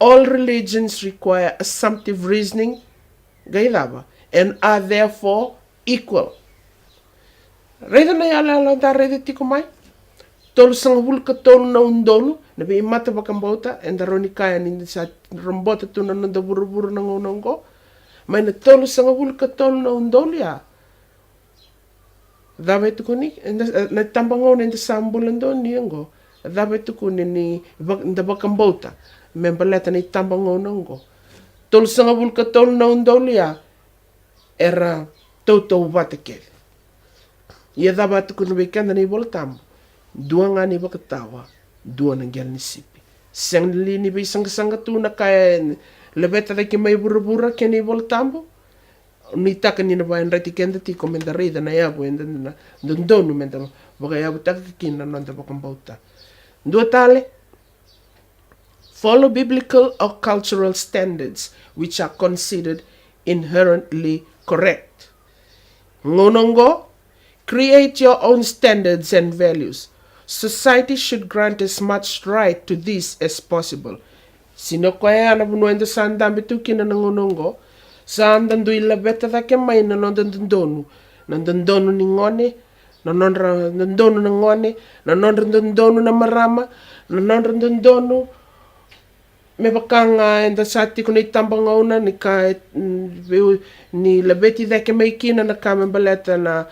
All religions require assumptive reasoning, gaidaba, and are therefore equal. Reda na yala da reda tiko mai. Tolu sanga vulica tolu na undolu, na bi mata bakambota, and the Eroni kaya ni sa rombota tu na nanda buru na ngonongo. Mai na tolu sanga vulica tolu na undolu ya. Dabe tuku ni, na tambangona in the sambulando ni ngo. Dabe tuku ni da bakambota. Membaleta ni tambangona ngo. Tolu sanga vulica tolu na undolu ya. Era tau bate kele. Ia dabe tuku ni bekenda ni Vola Tabu. Dua nga ni vakataoca, dua na gyal ni sipi. Sang ni bay sanga tu na kaya lebeta da ki may burabura kaya ni Vola Tabu. Ni taka ni na bayan rati kenda ti komenda rida na yabu enda na dondonu menda baka yabu taka kina nanda bakambauta. Dua tale. Follow biblical or cultural standards which are considered inherently correct. Ngonongo, create your own standards and values. Society should grant as much right to this as possible. Sino kaya na bunuenda sa andambi tu kina nangunongo, sa andandu ilabeta da ke may nanondondonu. Nandondonu ni ngone, nanondondonu na ngone, nanondondonu na marama, nanondondonu me bakanga enda sati kuna tabagauna ni ka ni labeti da ke may kina na kamembaleta na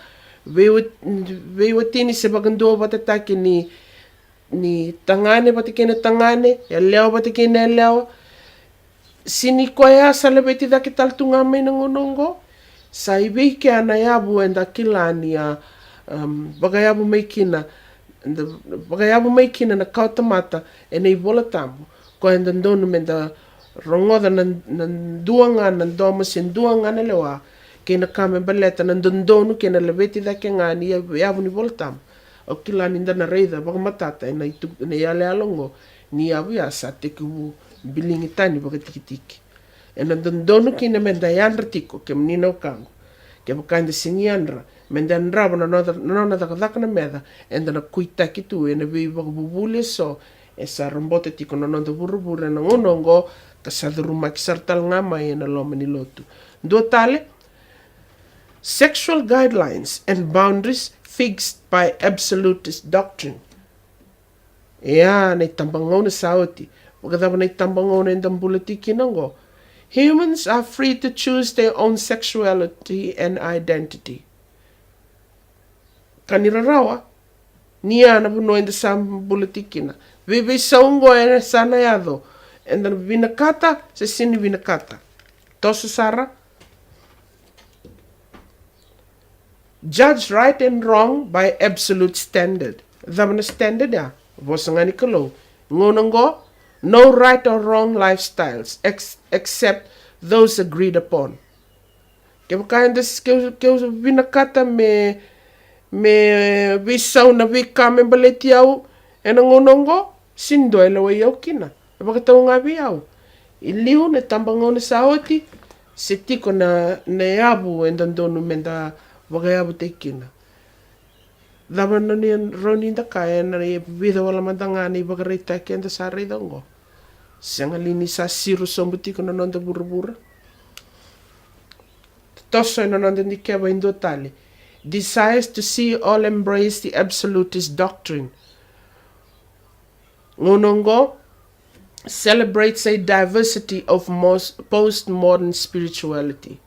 Veiwatini se bagandua batataki ni tangane batikina tangane, ya lewa batikina lewa. Sini koya sa lebeti da kital tunga may nangunongo. Sa ibiki ana yabu enda kilani ya bagayabu may kina na kautamata ena Vola Tabu. Ko enda ndonu menda rongoda nan duanga nan domas en duanga na lewa. Kena kamembaleta na ndondonu kena lebeti da ke ngani yabu ni Vola Tabu. O kilani ndana reida bakamatata ena yale alongo ni yabu ya sa teku bilingi tani bakatikitiki. Ena ndondonu kena menda yandra tiko ke mnina kango. Ke bakanda singiandra menda ndraba na Nona da meda enda na kuitaki tu ena bi bakabubule so e sa rombote tiko nononda burubura na ngonongo ka saduruma ki sartal ngamai na lomani lotu. Dua tale, sexual guidelines and boundaries fixed by absolutist doctrine. Ea, nei tambangona saoti. Wakadaba nei tambangona in dambulati kinango. Humans are free to choose their own sexuality and identity. Kanirarawa, niya na puno in the sambulati kina. Vivi saungo e sana yado. And the vinakata, se sini vinakata. Tosu Sara. Judge right and wrong by absolute standard. Dhamana standard ya. Vosangani Kalou. Ngonongo, no right or wrong lifestyles except those agreed upon. Kaya kain des keu vinakata me visau na vika me baleti au e na ngonongo sindo e lawa iau kina. E vakatauca iau. I liu ne tambangona saoti se tiko na abu e dandonu menda wakayabu te kina. Dhamana ni Eroni da kaya na e vida wala mandanga ni bagareita kenda sa reidongo. Sanga lini sa siru sombuti ko nonda burubura. Tosso nonda ni keva indo tali. Desires to see all embrace the absolutist doctrine. Ngonongo celebrates a diversity of postmodern spirituality.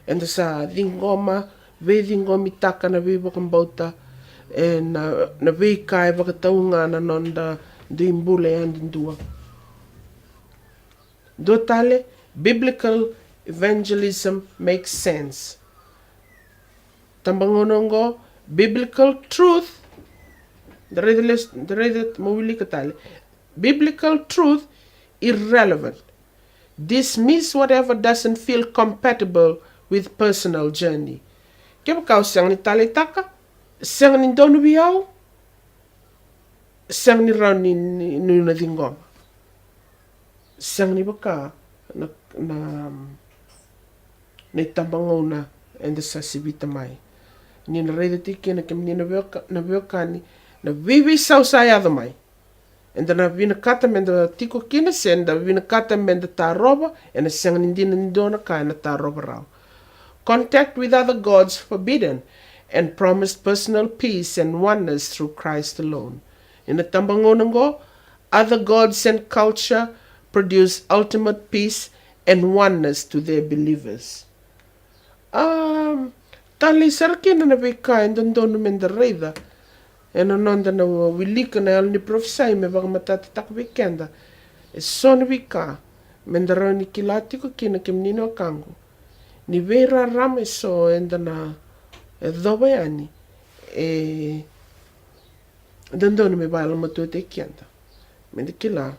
And sa dingoma ve dingomi taka na ve bakambauta e na ve kai vakatauca na nonda dimbule andindua. Do tale, biblical evangelism makes sense. Tambangonongo, biblical truth, biblical truth irrelevant. Dismiss whatever doesn't feel compatible with personal journey. Kaya kau siang ni tali taka, siang ni donu biau, siang ni rau ni na dingom. Siang ni baka na tambangona and the sasibita mai. Ni na reida tiki na kemi na veokani na vivi sau sayado mai. And na vinakata menda tiko kina sen da vinakata menda taroga and na siang ni dina ndona kai na taroga rau. Contact with other gods forbidden and promised personal peace and oneness through Christ alone. In the tambangonango, other gods and culture produce ultimate peace and oneness to their believers. Tali sarkina na vika and dono menda reida. And anonda na vulica na el ni profesai me vaga matata tak vikenda. E son vika menda Eroni kilatiko kina kemnino kangu. Ni vera rame so enda na dhobayani e dandone me bala mato te kianda. Menda kila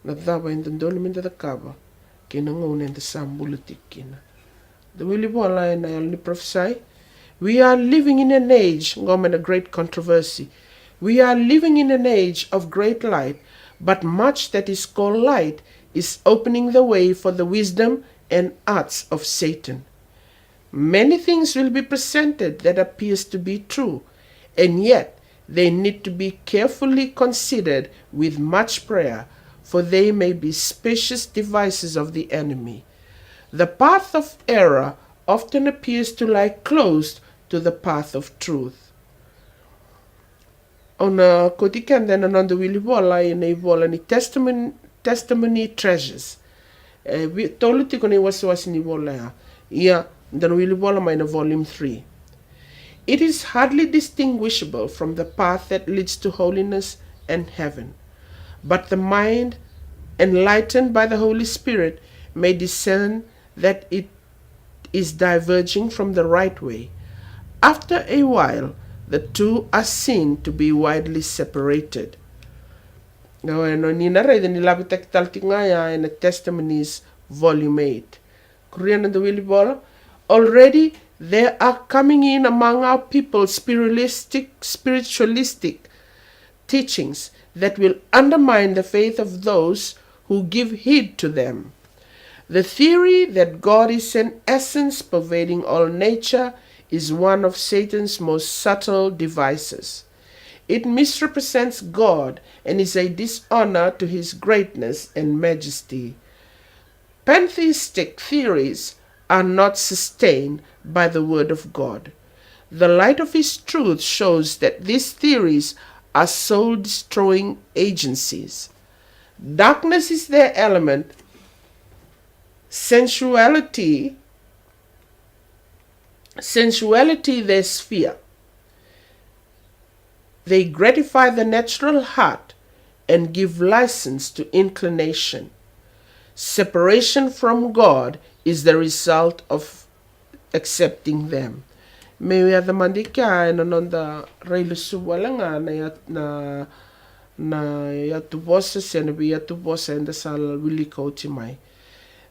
na dhaba enda dandone menda da cava kina ngone enda sambulati kina. The wili bola ena el ni profesai. We are living in an age, ngome a great controversy. We are living in an age of great light, but much that is called light is opening the way for the wisdom and arts of Satan. Many things will be presented that appears to be true, and yet they need to be carefully considered with much prayer, for they may be specious devices of the enemy. The path of error often appears to lie closed to the path of truth. Ona kotikenda na nanda wili vola ina vola ni testimony treasures. Tolu tiko ni wasiwasi ni vola ya. Ia ndana wili vola ma ina volume 3. It is hardly distinguishable from the path that leads to holiness and heaven. But the mind, enlightened by the Holy Spirit, may discern that it is diverging from the right way. After a while, the two are seen to be widely separated. Now, ni na read ni labitak taltingaya in the Testimonies, volume 8. Korean and the Willy Bola. Already there are coming in among our people spiritualistic teachings that will undermine the faith of those who give heed to them. The theory that God is an essence pervading all nature is one of Satan's most subtle devices. It misrepresents God and is a dishonor to his greatness and majesty. Pantheistic theories are not sustained by the Word of God. The light of his truth shows that these theories are soul-destroying agencies. Darkness is their element, sensuality their sphere. They gratify the natural heart and give license to inclination. Separation from God is the result of accepting them. Me the mandika na nonda reilu suwalanga na yatu bosa sena bi yatu bosa enda sal vulica mai.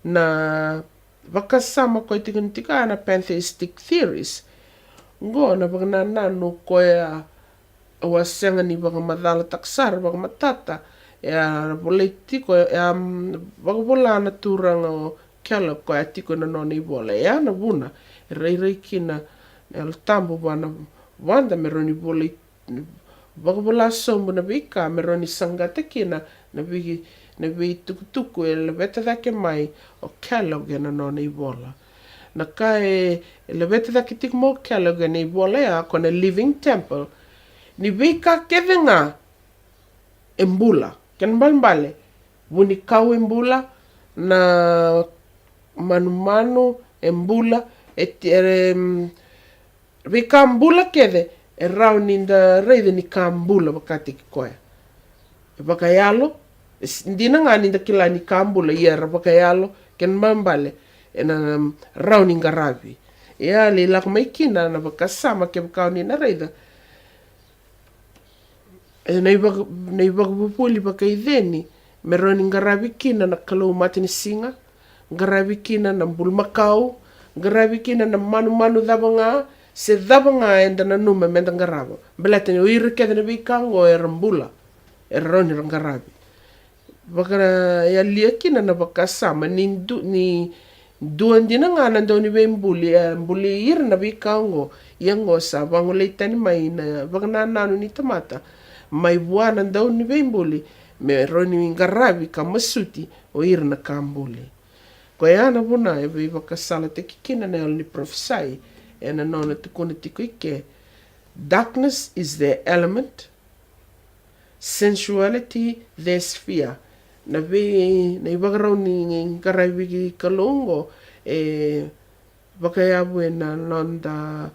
Na vakasama ko tika na pantheistic theories. Ngo na bagna nanu koya wasenga ni baga madala taksar baga matata ya baleti ko ya baga bola na turanga Kalou ko atiko na Nona bola ya na vuna rei kina el tambo bana wanda meroni bola baga bola sombo na bika meroni sangata kina na bi tukutuku e leveta dake mai o Kalou na Nona bola na kai leveta dake tik mo Kalou na bola ya ko na living temple ni bika kevenga embula ken balbale buni kau embula na manu embula bika embula kede e rauni da reide ni kambula bakati koe e bakayalo ndina ngani da kila ni kambula yera bakayalo ken balbale e na rauni ngarabi ya li lak mai kina na bakasama ke bakauni na reida nei bupuli bakai deni meroni ngarabi kina na Kalou matini singa ngarabi kina na bulmakau ngarabi kina na manu dabanga se dabanga enda na numa menda ngarabo belete ni uiri kede na bikango e rambula Eroni ngarabi bakara ya lia kina na bakasama ni duan dina ngana ndoni mbuli ir na bikango yango sa bango leitani mai na bagana nanu ni tamata mai buana ndau ni bembuli me Eroni ngarabi ka masuti o irna kambuli ko yana buna e be bakasala te kina na ni prophesy e na Nona tukututuku ike. Darkness is their element, sensuality their sphere. Na ibagarau ni ngarabi kalongo e bakayabu e na nonda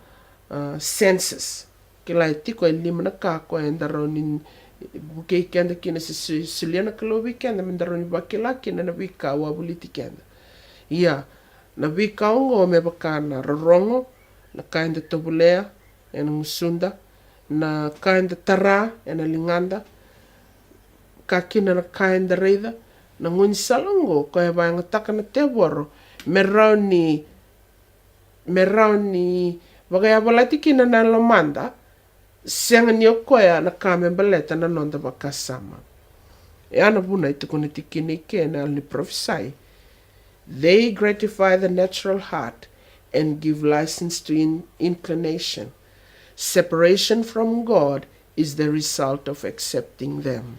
senses kila tiko e lima na kako e ndaroni buke kenda kina se suliana Kalou kenda mendaroni bakila kina na bika wa buliti kenda ia na bika ongo me bakana rorongo na kainda tobulea e na musunda na kainda tara e na linganda ka kina na kainda reida na nguni salongo ko e banga takana teboro meroni bagaya baleti kina na lomanda sianga ni okoya na kame baleta na nonda bakasama e ana buna tukututuku ni ke na ni prophesy. They gratify the natural heart and give license to inclination. Separation from God is the result of accepting them.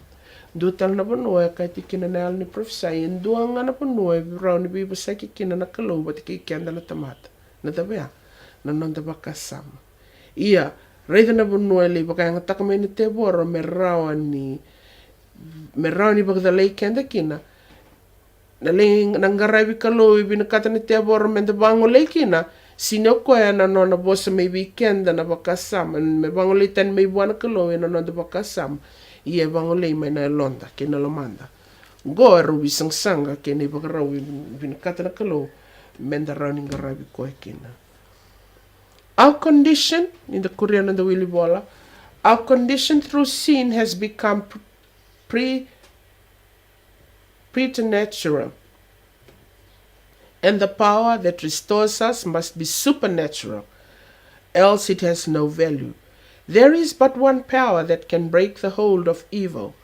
Dutal na banua kay tikina na ni prophesy and duang na banua brown ni bibasa kikina na Kalou bat kikenda na tamata na tabaya na nonda bakasama ia reida na banua li bakaya ngata kame ni teboro merani bagdalei kenda kina na ling nangarabi Kalou vinakata ni teboro menda bango lekina sino ko na Nona bosa may weekend na bakasama me bango tan may buana Kalou na nonda bakasama ia bango lei may na londa kina lomanda go rubi sanga kina bagarau vinakata na Kalou menda rauni ngarabi ko kina. Our condition in the Korean and the Willy Vola, our condition through sin has become preternatural, and the power that restores us must be supernatural, else it has no value. There is but one power that can break the hold of evil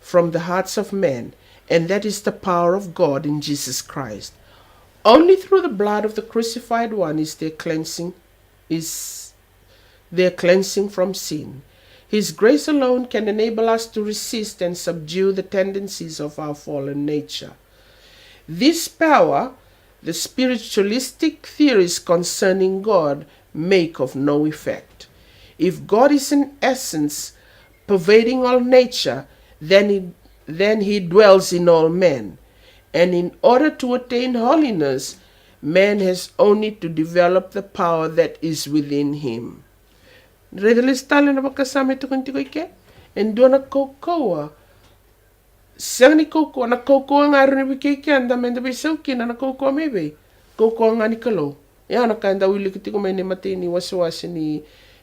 from the hearts of men, and that is the power of God in Jesus Christ. Only through the blood of the crucified one is their cleansing from sin. His grace alone can enable us to resist and subdue the tendencies of our fallen nature. This power, the spiritualistic theories concerning God make of no effect. If God is in essence pervading all nature, then he dwells in all men. And in order to attain holiness, man has only to develop the power that is within him. Redelis na bakasama ito kunti ko ike. And doon nagkokoa. Siyang ni kokoa, nagkokoa nga rin ni bikike, anda men dabi sauki na nagkokoa mebe. Kokoa nga ni Kalou. Ya nakanda wili kiti ko may ni mati ni wasiwasi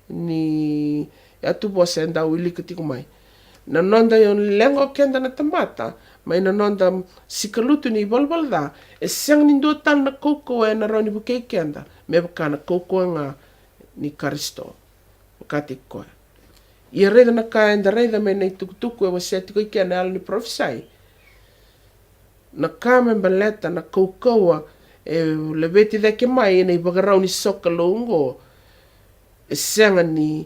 ni atubos anda wili kiti ko may. Nanonda yon lengo kenda na tamata, may nanonda si Kaluto ni balbalda, e siyang nindutan na kokoa na ron ni bukike anda, may baka na kokoa nga ni Karisto. Katik ko. Ia reda na kaenda reda me nei tukutuku e waseti ko ikia na ni prophesy. Na kame baleta na koukaua e lebeti deke mai nei bagarau ni soka longo. E senga ni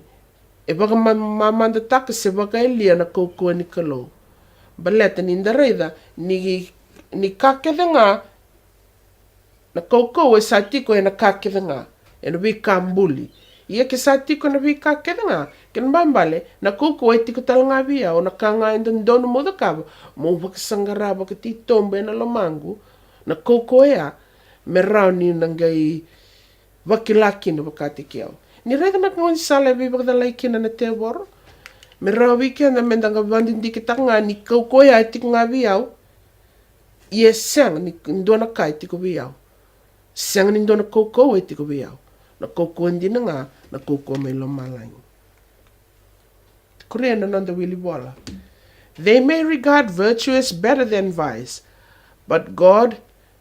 e baga mamanda taka se baga elia na koukua ni Kalou. Baleta ni inda reda ni kakeda nga na koukua e sa tiko e na kakeda nga. E na wika mbuli. Ia ke sa tiko na wika keda nga. Ken bambale na koukua e tiko talanga via o na kanga endan dono mo da kava. Mo wakasangara wakati tombe na lomangu. Na koukua ea me rao ni nangai wakilaki na wakati kiao. Ni reda na kong sala vi wakadalai kina na te waro. Me rao wiki na mendanga bandin dikita nga ni koukua ea tiko nga viao. Ia siang ni ndona kai tiko viao. Siang ni ndona koukua e tiko viao. Na koukua ndi na nga na koukua may lomalai. Korea na nanda wili Vola. They may regard virtue as better than vice, but God,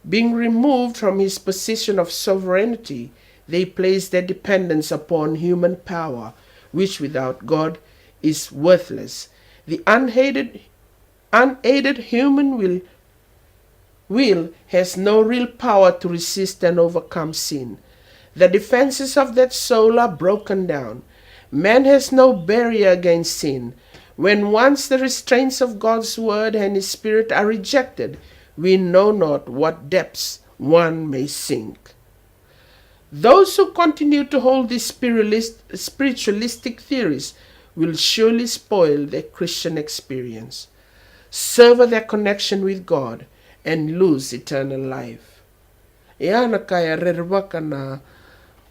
being removed from his position of sovereignty, they place their dependence upon human power, which without God is worthless. The unaided human will has no real power to resist and overcome sin. The defenses of that soul are broken down. Man has no barrier against sin. When once the restraints of God's word and his spirit are rejected, we know not what depths one may sink. Those who continue to hold these spiritualistic theories will surely spoil their Christian experience, sever their connection with God, and lose eternal life. Iana kaya rerwaka na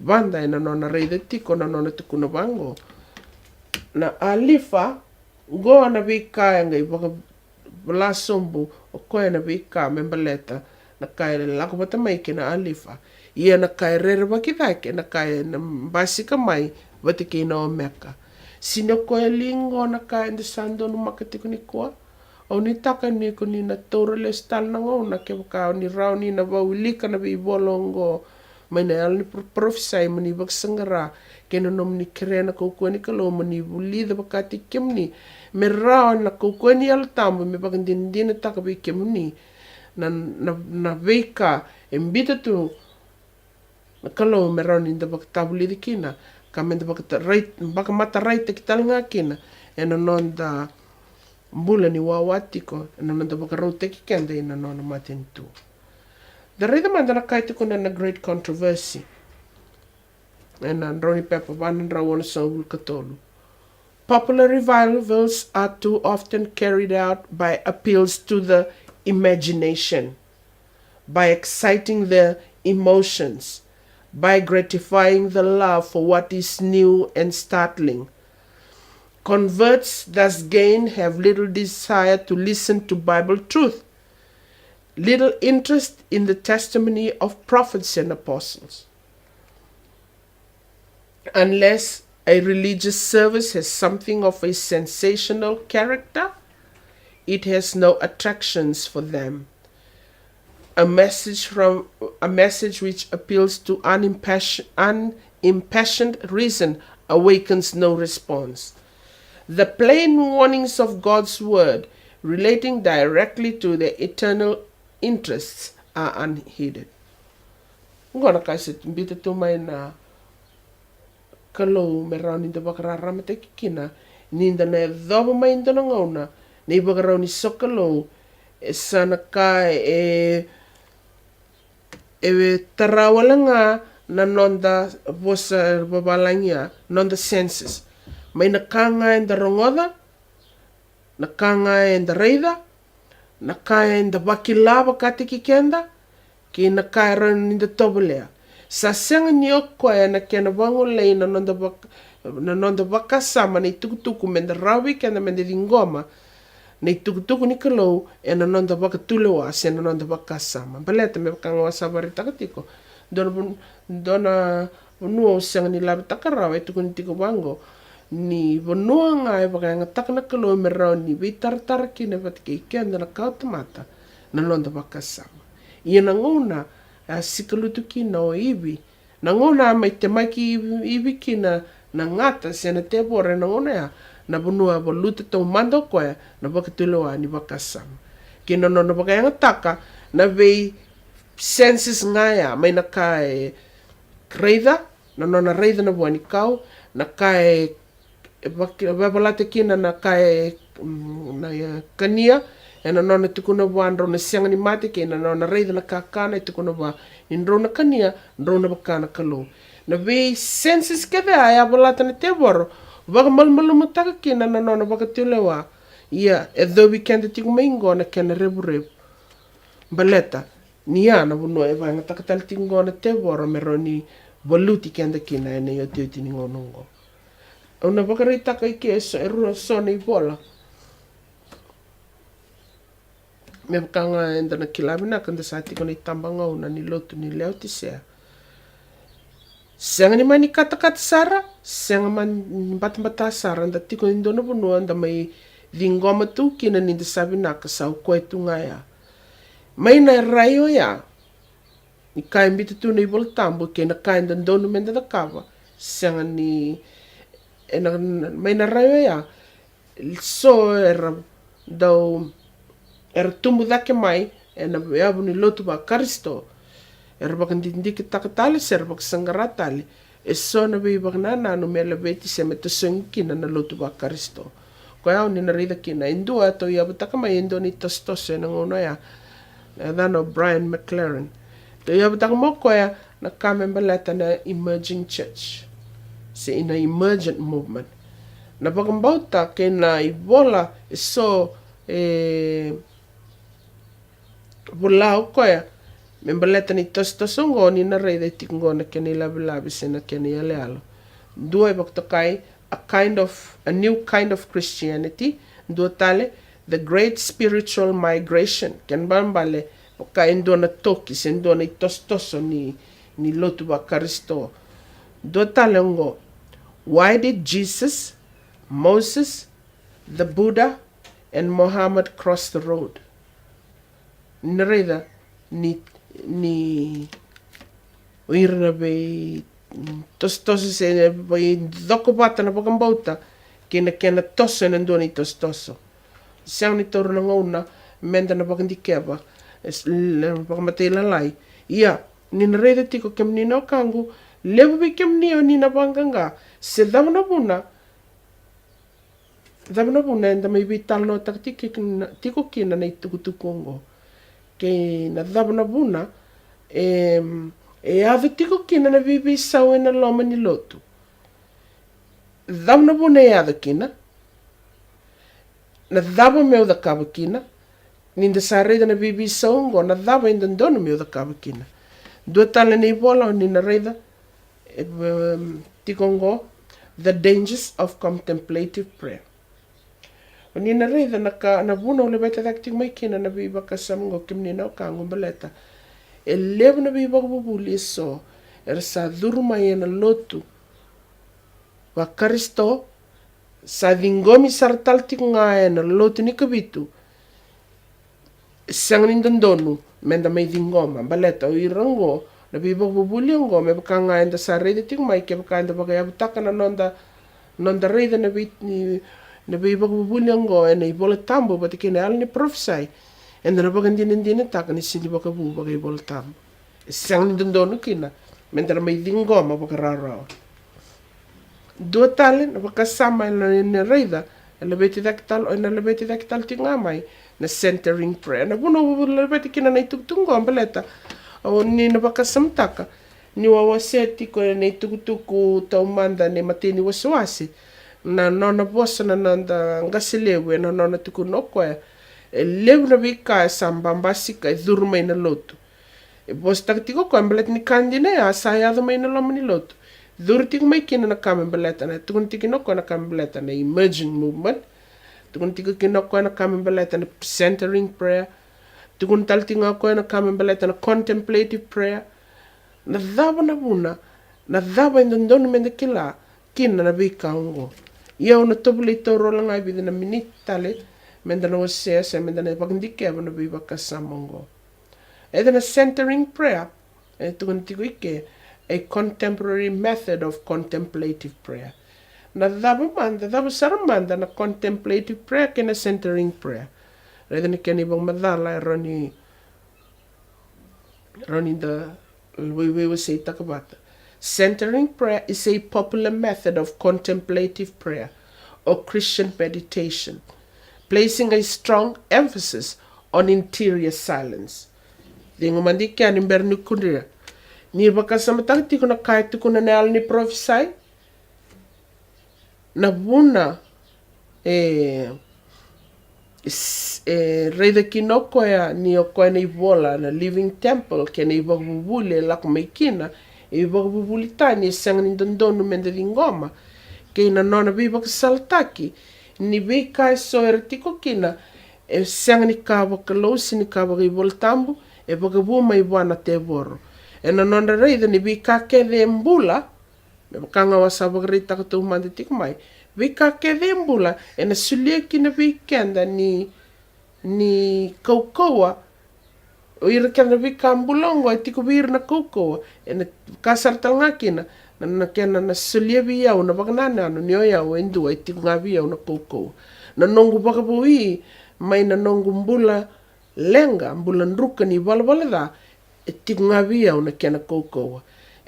banda na Nona reide tiko na Nona tukuna bango. Na Alifa, go na vika ngai baka bala sombu o koe na vika membaleta na kaya lako bata mai ke na Alifa. Ia na kaya rerwa kidake na kaya na basika mai bata ke na Omeka. Sino koe lingo na kaya ndesando numakatiko ni koa. O ni taka ni ko ni na torele stal na ngona ke baka ni rao ni na vulica na vi bolongo. May na ni prophesy mani baksangara kena nom ni krena koukua ni Kalou mani vulida bakati kemni me rao na koukua ni altambo me bakandindina taka bi kemni na veika embita tu na Kalou me rao ni da vakatavulici kina kamenda bakamata raica kitalanga kina ena non da bula ni wawatiko ena non da bakarote kikenda ina non matentu. The rhythm and the kaiti kuna na great controversy. And Eroni Pepper Van Rawana Soul Katolu. Popular revivals are too often carried out by appeals to the imagination, by exciting the emotions, by gratifying the love for what is new and startling. Converts thus gain have little desire to listen to Bible truth, little interest in the testimony of prophets and apostles. Unless a religious service has something of a sensational character, it has no attractions for them. A message which appeals to unimpassioned reason awakens no response. The plain warnings of God's word relating directly to the eternal interests are unheeded. Ngona kasi mbita tumay na Kalou me rao ni da bakararama te kikina ninda na dhobo mai indona gauna, na iwagarau ni sokalou, e sana ka e tarawalanga na nonda vosa babalangia, nonda senses. Mai na kanga e da rongoda, na kanga e da reida, na kaya e da wakilava kati ki kenda, ki na kaya rana ni da tobolea. Sa senga ni okwa e na kena wango lei na nonda wakasama na tukutuku me da rawi kenda me da lingoma, na tukutuku ni Kalou e na nonda vakatauca se na nonda wakasama. Baleta me wakanga wasabari takatiko. Dona vanua o senga ni labi takarau e tuku ni tiko wango. Ni vanua nga e wakanga takana Kalou me rau ni vitartara kina vatike kenda na kautamata na nonda wakasama. Ia na ngona a sikalutu kina o iwi. Na ngona mai te maiki iwi kina na ngata se na te bore na ngona ya. Na vanua valuta tau mando koe na vakatauca ni wakasama. Kina nona wakanga taka na vei senses nga ya. Mai na ka e reida, na nona reida na buani kau, na ka e wabalate kina na ka e kania, e na nona tukuna wandro na sianga ni mate ke na nona reida na kakana e tukuna wa indro na kania, indro na wakana Kalou. Na vei senses kede ai wabalate na te waro, wakamalmaluma taka kina na nona vakatauca, ia e thowi kenda tiku maingo na kena revu. Baleta, ni ana vanua e vanga takatali tiku na te waro me Eroni waluti kenda kina e na iotioti ni ngonongo. Una wakarai taka i ke e rua sone i Vola. Me wakanga e ndana kilawina kanda sa tiko na i tabagauna ni lotu ni leo tisea. Senga ni mani kata sara, senga mani batambata sara, nda tiko ni ndona vanua nda mai lingoma tu kina ni nda vinakata sa koe tunga ya. Mai na raio ya, ni kai mbita tu na i Vola Tabu ke na kai nda ndonu menda da cava, senga ni mai na raio ya, so era tumbu dake mai, e na yabu ni lotu ba karisto, era baka ndiki takatali, era baka sangaratali, e so na vei baka nana me la veti se me tosongi kina na lotu ba karisto. Koe au ni na reida kina, indua ato yabu taka mai indo ni tostose na ngona ya, dano Brian McLaren. To yabu taka mo koe na kame baleta na emerging church, se ina emergent movement. Na baka mbauta ke na i Vola e so bulau koe, me baleta ni tostosongo ni na reida tikungo na kena i labi se na kena i alealo. Dua e baka takai, a new kind of Christianity, dua tale, the great spiritual migration, ken bambale, ka endo na toki, se endo na i tostoso ni lotu ba karisto. Dua tale ngo, why did Jesus, Moses, the Buddha, and Muhammad cross the road? Nreida, ni uirna be tostoso se vai doko bata na pakambauta kena toso na ndoni tostoso. Siang ni toru na ngauna menda na pakandikeba pakamate lalai. Ia, ni nreida tiko kem ni no kangu lewa be kem ni o ni na panganga se dhamna vuna enda mai vital no taktik tiko kina na tukutuku ke na dhamna vuna e ave tiko kina na vivi sau e na loma ni lotu. Dhamna vuna e ave kina, na dhava meu da cava kina, ninda sa reida na vivi sau ngo, na dhava inda ndono meu da cava kina. Dua tala ni Vola o ni na reida, tiko ngo, the dangers of contemplative prayer. O ni na reida na vuna o le beta daktik mai kina na vivi bakasam ngo kim ni na o kango baleta. E lewa na viva bubuli so era sa dhuruma e na lotu wa karisto sa dingomi sartalti nga e na lotu ni kabitu sang nindondonu menda mai dingoma baleta o irango na viva bubuli ngo me baka nga enda sa reida ting mai ke baka enda baka yabutaka na nonda reida na viva bubuli ngo e na i Vola Tabu bati kene al ni prophesy. Enda na bagandina taka ni sili baka bu baka i Vola Tabu. Sang ni dondono kina. Menta na may dingoma baka rarao. dua tale na vakasama na reida na beti dakital o na beti dakital tinga mai na centering prayer na buno na beti kina na tukutungo ambeleta o ni na vakasamtaka ni wawaseti ko na tukutuku taumanda ne matini wasiwasi na nona bosa na nanda ngasilewe na nona tukunoko e lew na vika sambambasi ka dhurma ina lotu e bosa takatiko ko ambelet ni kandine ya sayado mai na lomani lotu dhurtik mai kina na kamembeleta na tukuntikinoko na kamembeleta na emerging movement tukuntikinoko na kamembeleta na centering prayer tukuntaltingako na kamembeleta na contemplative prayer na dhaba na vuna na dhaba indondonu mende kila kina na vika ungo ia una tobuli toro langa ibidi na minitale menda na wasese menda na bagndike aba na biba kasamongo eda na centering prayer tukuntiko ike a contemporary method of contemplative prayer na dhaba saramanda na contemplative prayer kena centering prayer eda na kena ibang madala Eroni we will say takabata. Centering prayer is a popular method of contemplative prayer or Christian meditation, placing a strong emphasis on interior silence. Dingo mandiki ani berni kundira. Ni bakasamatang tiko na kahit tiko na naal ni prophesy na vuna reida kinoko ya ni okoe na Vola na living temple ke na ibagubule lak may kina ibagubulita ni sang ni dondonu mende di ngoma ke na Nona bibak saltaki ni bika so ertiko kina sang ni cava Kalou ni cava Vola Tabu bagabu mai buana te boro na Nona reida ni bika kede bula kanga wasabag reita ka tu mande tik mai vika kedembula na sulia kina vikenda ni kaukaua o ira kena vika ambulongo ai tiku vir na kaukaua na kasar talnga kina na kena na sulia viau na vagnana no ni oiau endu ai tiku nga viau na kaukaua na nongu bakabui mai na nongu mbula lenga mbula nruka ni valvalada tiku nga viau na kena kaukaua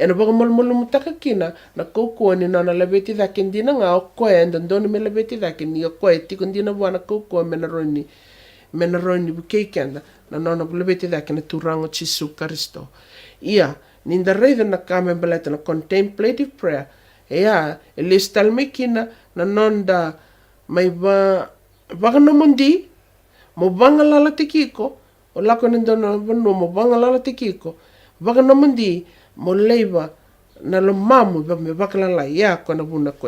na bagamolmolo mutaka kina na koko ni Nona labeti dakin dina nga okoe ndondoni me labeti dakin ni okoe tiko dina bwana koko menaroni bukekenda na Nona labeti dakin na turango Chisu Kristo ia ninda reida na kamembeleta na contemplative prayer ia elistal mekina na nonda mai baganomundi mo bangalala tikiko o lako nindona bano mo bangalala tikiko baganomundi mo lewa na lo mamu ba me bakalala ya kona vuna ko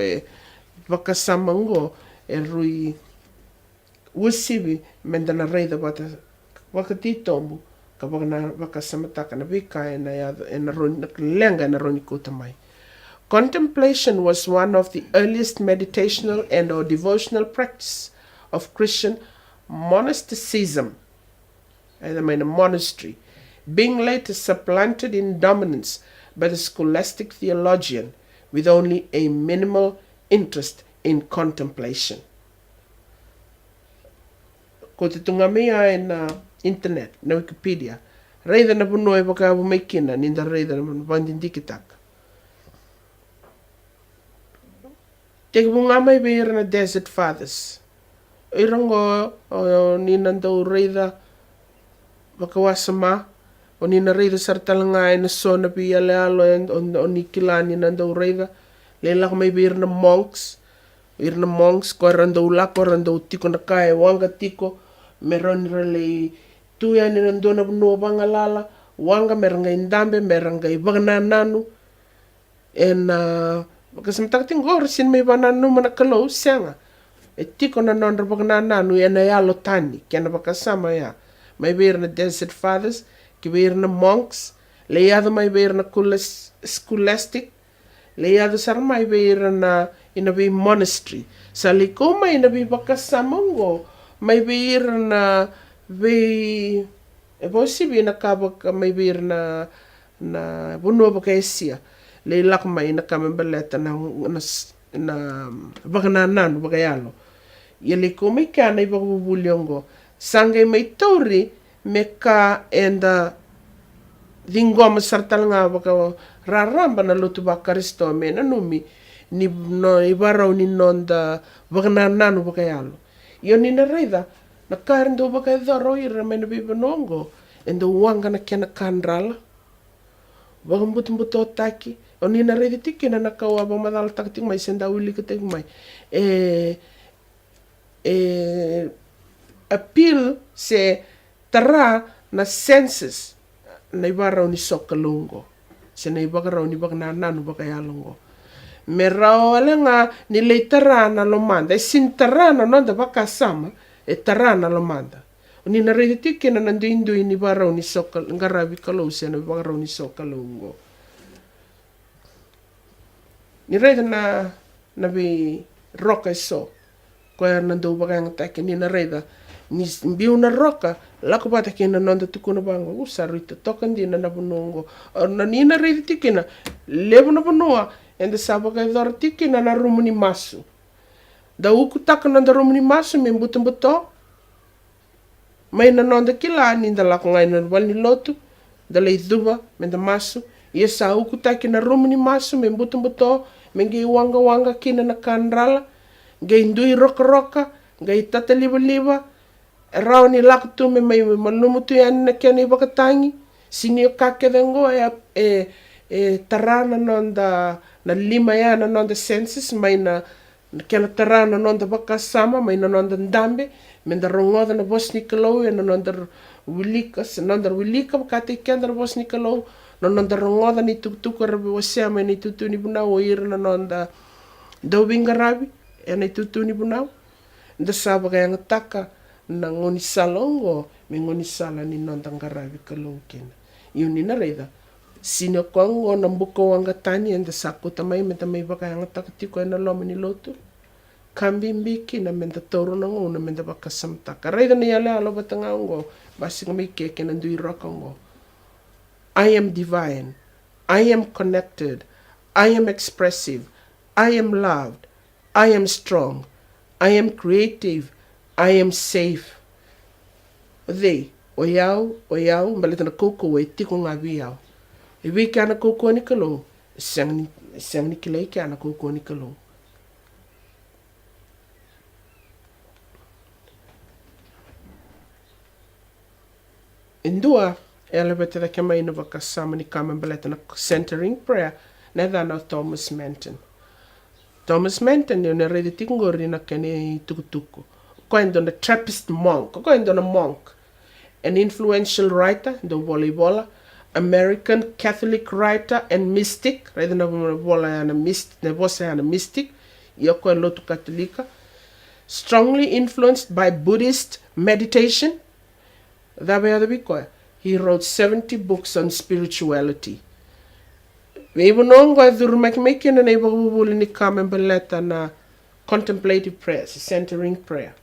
bakasamango rui usibi menda na reida bata vakatitombu ka bakana bakasamataka na vika na ya na lenga na roni kutamai. Contemplation was one of the earliest meditational and or devotional practice of Christian monasticism and a monastery, being later supplanted in dominance by the scholastic theologian with only a minimal interest in contemplation. Ko te tunga mea na internet, na Wikipedia, reida na puno e waka abu meikina, ninda reida na vandindikitaka. Te bunga mai beira na Desert Fathers. Irango o ninandau reida wakawasama o nina reida sartalanga e na sona pi alealo o nikilani nandau reida leila ko mai beira na monks ko randau lako randau tiko na kae wanga tiko meroni rele tuya ni nandona no bangalala wanga meranga indambe meranga ibagnananu en Kasamtakting gor sin may bananu mana Kalou senga. Tiko na nondra bagnananu ena yalo tani kena bakasama ya. May beer na Desert Fathers, ki beer na monks, leyado may beer na scholastic, leyado sar may beer na inabi monastery. Sa liko may inabi bakasama ngo, may beer na posibi na kabak may beer na buno bakaisia. Leilak mai na kamembeleta na bagananan bagayalo. Yeli ko may kana ibabubulyongo. Sangay may tori meka enda dinggo masartal nga baka raramba na lutu ba Kristo me nanumi ni no i varau ni nonda vakanananu vakayalo. Io ni na reida, na karindo vakayadoro ira mena vivanongo, endo wanga na kena kandrala, vakambutumbuto taki, o ni na reida tikina na kawa vamadala takati mai senda vulica teki mai. Appeal se tara na senses na ivarau ni sokalungo. Se na ivakarau ni vakanananu vakayalongo. Me rao alenga ni lei tarana lo manda. E sin tarana nonda vakasama e tarana lo manda. O ni na reida tikina na ndui ni varau ni ngaravi Kalou se na vakarau ni sokalungo. Ni reida na vi roka so. Koe nandu vakayangata ni na reida. Ni biu na roka, lako pata kina nonda tukuna bango, sarita tokan di na nabunongo. O na nina reidi tikina, levo na banua, enda sabaka idora tikina na rumuni masu. Da uku taka nonda rumuni masu, me mbuto, mai na nonda kila, ninda lako ngai na wali lotu, da lei dhuba, me da masu. Ia sa uku taka na rumuni masu, me mbuto, me ngi wanga kina na kandrala, ngai ndui roka, ngai tata liba, rao ni lako tu me mai malumu tu yani na kena i wakatangi. Sini o kakerengo e tarana nonda na lima yana nonda senses mai na kena tarana nonda wakasama mai na nonda ndambe. Menda rongoda na vos ni Kalou e na nonda vulica. Nonda vulica wakate kenda na vos ni Kalou. Na nonda rongoda ni tukutuku rabi wasea mai ni tutu ni bunau o ira na nonda dowinga rabi e na tutu ni bunau. Nda sabaka yang taka na ngoni salongo me ngoni sala ni nonda ngaravi Kalou kena. Iu ni na reida. Sino kongo na mbuko wanga tani enda sakuta mai me tamai wakayanga takatiko e na loma ni lotu. Kambimbiki na menda toro na ngona menda wakasamtaka. Reida ni ale alo batanga ngo. Basi ngamai keke na ndui roka ngo. I am divine. I am connected. I am expressive. I am loved. I am strong. I am creative. I am safe. O iau, mbaleta na koko e tiko ngā viau. E vi kia na koko ni Kalou, siang ni kilei kia na koko ni Kalou. Indua, e alabete da kia mai na wakasama ni kama mbaleta na centering prayer, na dhana o Thomas Manton. Thomas Manton ni na reide tingori na kene tukutuku. Koendo na Trappist monk, koendo na monk. An influential writer, the Vola, American Catholic writer and mystic, reide na Vola yana mystic, ioko e lotu katolika. Strongly influenced by Buddhist meditation. He wrote 70 books on spirituality. Veivanongo e dhurumaki na neighborhood ni kama mbaleta na contemplative prayer, centering prayer.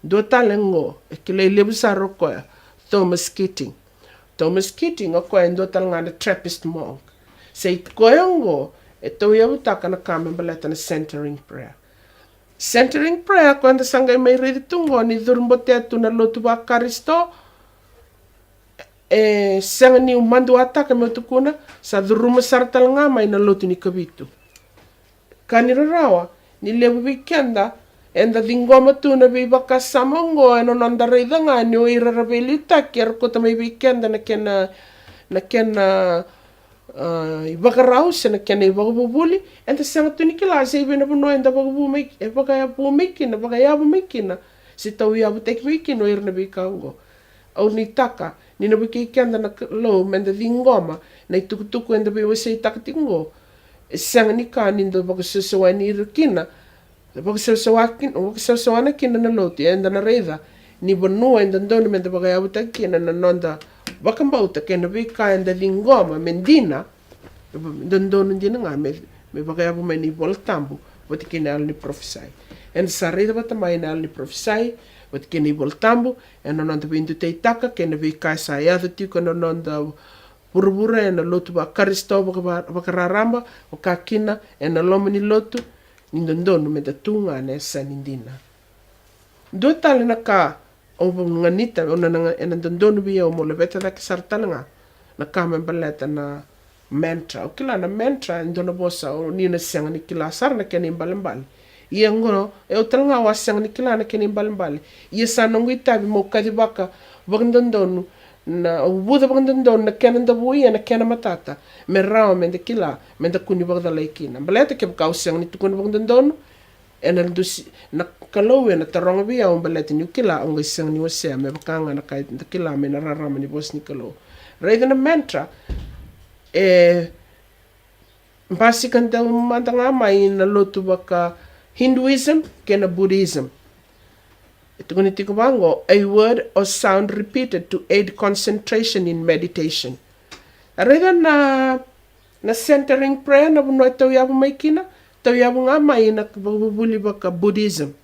Do talengo e kile lebusaro koe Thomas Keating. Thomas Keating o koe do talanga Trappist monk. Sei koengo e to yabutaka na kama mbaleta na centering prayer. Centering prayer koe anda sanga mai redi tungo ni dhurumbote atu na lotu wa Karisto. E sanga ni umandu ataka me tukuna sa dhuruma sartalanga mai na lotu ni kabitu. Kanira rawa ni lebu wikenda enda dingoma tu na bi bakasamongo ano nonda reida nga ni o irarabeli taki arkota mai wikenda na kena ibakarause na kena ibakabubuli enda sanga tu ni kila sa ibe na puno enda bakayabu mekina si tau yabu teki wikino irna bikango. Au ni taka ni na wiki kenda na lo menda dingoma na tukutuku enda bi wase takatingo sanga ni ka ni ndo bakasasawa ni kina bakasasawa kina na loti enda na reida ni bonua enda ndoni menda bakayabu kina na nonda bakambauta kena wika enda dingoma mendina ndondoni ndina nga me bakayabu mai ni Vola Tabu wati kina al ni profesai enda sa reida batamai na al ni profesai wat kena Vola Tabu e na nonda bindu te taka kena wika sa ia tiko na nonda pura e na lotu wa Karisto wakararamba o ka kina e na loma ni lotu ni ndondonu me da tunga ne sa nindina. Do tale na ka o nganita o na ndondonu bia o mo leveta da ki sartalanga na ka me baleta na mantra. O kila na mantra ndona bosa o ni na siang ni kila sar na kene mbalimbali. Ia ngono e o talanga wa siang ni kila na kene mbalimbali. Ia sa nongo itabi mo kadibaka bagndondonu na ubuda bagndondonu na kene ndabuia na kene matata. Me rao me kila me kuni bagdala ikina. Baleta ke baka siang ni tukuni bagndondonu ena dusi na Kalou na taroga bia o baleti ni kila o siang ni wasea me bakanga na kai kila me na rarama ni bos ni Kalou. Rather na mantra basikan daw matanga mai na lotu baka Hinduism kena Buddhism. Ito kuniti ko bango, a word or sound repeated to aid concentration in meditation. Rather na centering prayer na buno ito yabu may kina, ito yabu nga mai na bubuli baka Buddhism.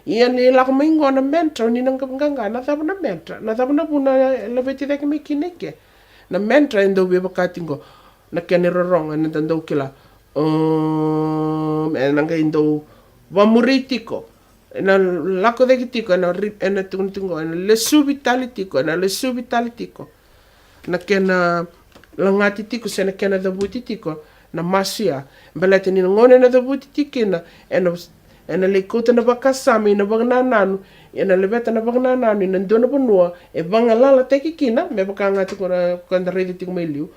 Iyan nila ko may ngona mantra ni nang kapanganga na tabo na mantra na tabo na buna labeti dek may kinike. Na mantra endo beba katingo na kenirorong na tando kila nanga indo vamuritiko na lako dekitiko na tungo na lesubitalitiko na kena langatitiko sena kena dabutitiko na masia balete ni ngone na dabutitikina ena lekota na bakasami na bagnananu ena lebeta na bagnananu na ndona bonua e bangalala tekikina me bakanga tiko na kanda rede tiko meliu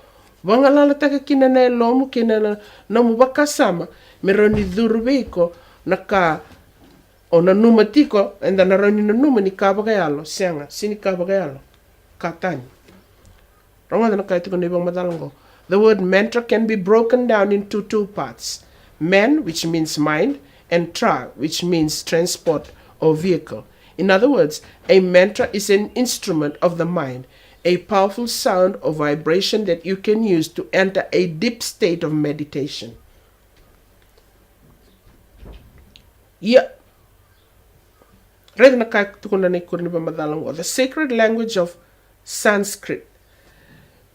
bangalala tekikina na lomu kina na mu bakasama meroni durubiko na ka ona numa tiko enda na roni na numa ni kabagayalo senga sini kabagayalo katani ronga na kai tiko na ibang madalango. The word mantra can be broken down into two parts: man, which means mind, and tra, which means transport or vehicle. In other words, a mantra is an instrument of the mind, a powerful sound or vibration that you can use to enter a deep state of meditation. Yeah. The sacred language of Sanskrit.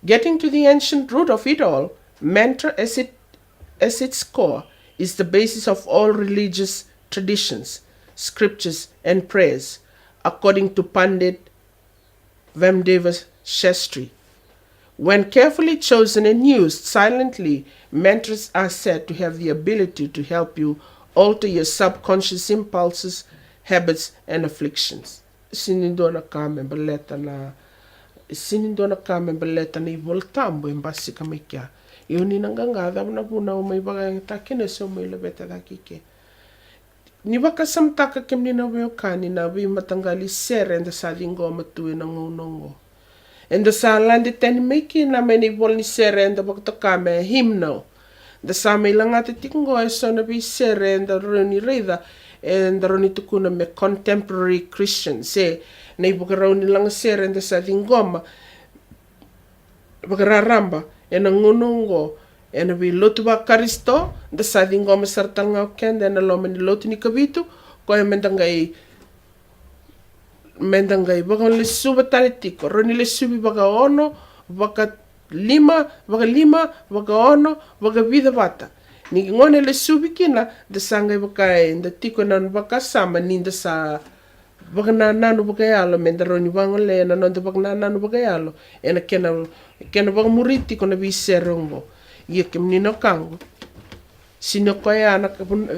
Getting to the ancient root of it all, mantra as its core is the basis of all religious traditions, scriptures, and prayers, according to Pandit Vamdeva Shastri. When carefully chosen and used silently, mantras are said to have the ability to help you alter your subconscious impulses, habits, and afflictions. Sinindona kame baleta ni Vola Tabu in basika mekia. Yuni nanganga na buna o may bagay takine so may labeta dakike. Ni baka samtaka kem ni na weo kani na wi matanggali sere enda sa dingo matuwi ng unongo. Enda sa landi teni meki na may ni bol ni sere enda baktakame himno. Da sa may lang ati tingo ay so na bi sere enda roni reda enda roni tukuna me contemporary Christians se na ibukaraw nilang sere enda sa dingoma bagararamba ena ngunungo ena bi lotu ba karisto da sa dingoma sartanga kenda ena loma ni lotu ni kabitu ko e mendangai baga lesu batalitiko roni lesu bi baga ono baga lima baga ono baga vida bata ni ngone lesu bikina da sangai baga enda tiko nan baga sama ninda sa bagnananu bagayalo mendaroni bangole na non bagnananu bagayalo ena kena baga muriti ko na biserongo ye kemnino kango sino koya na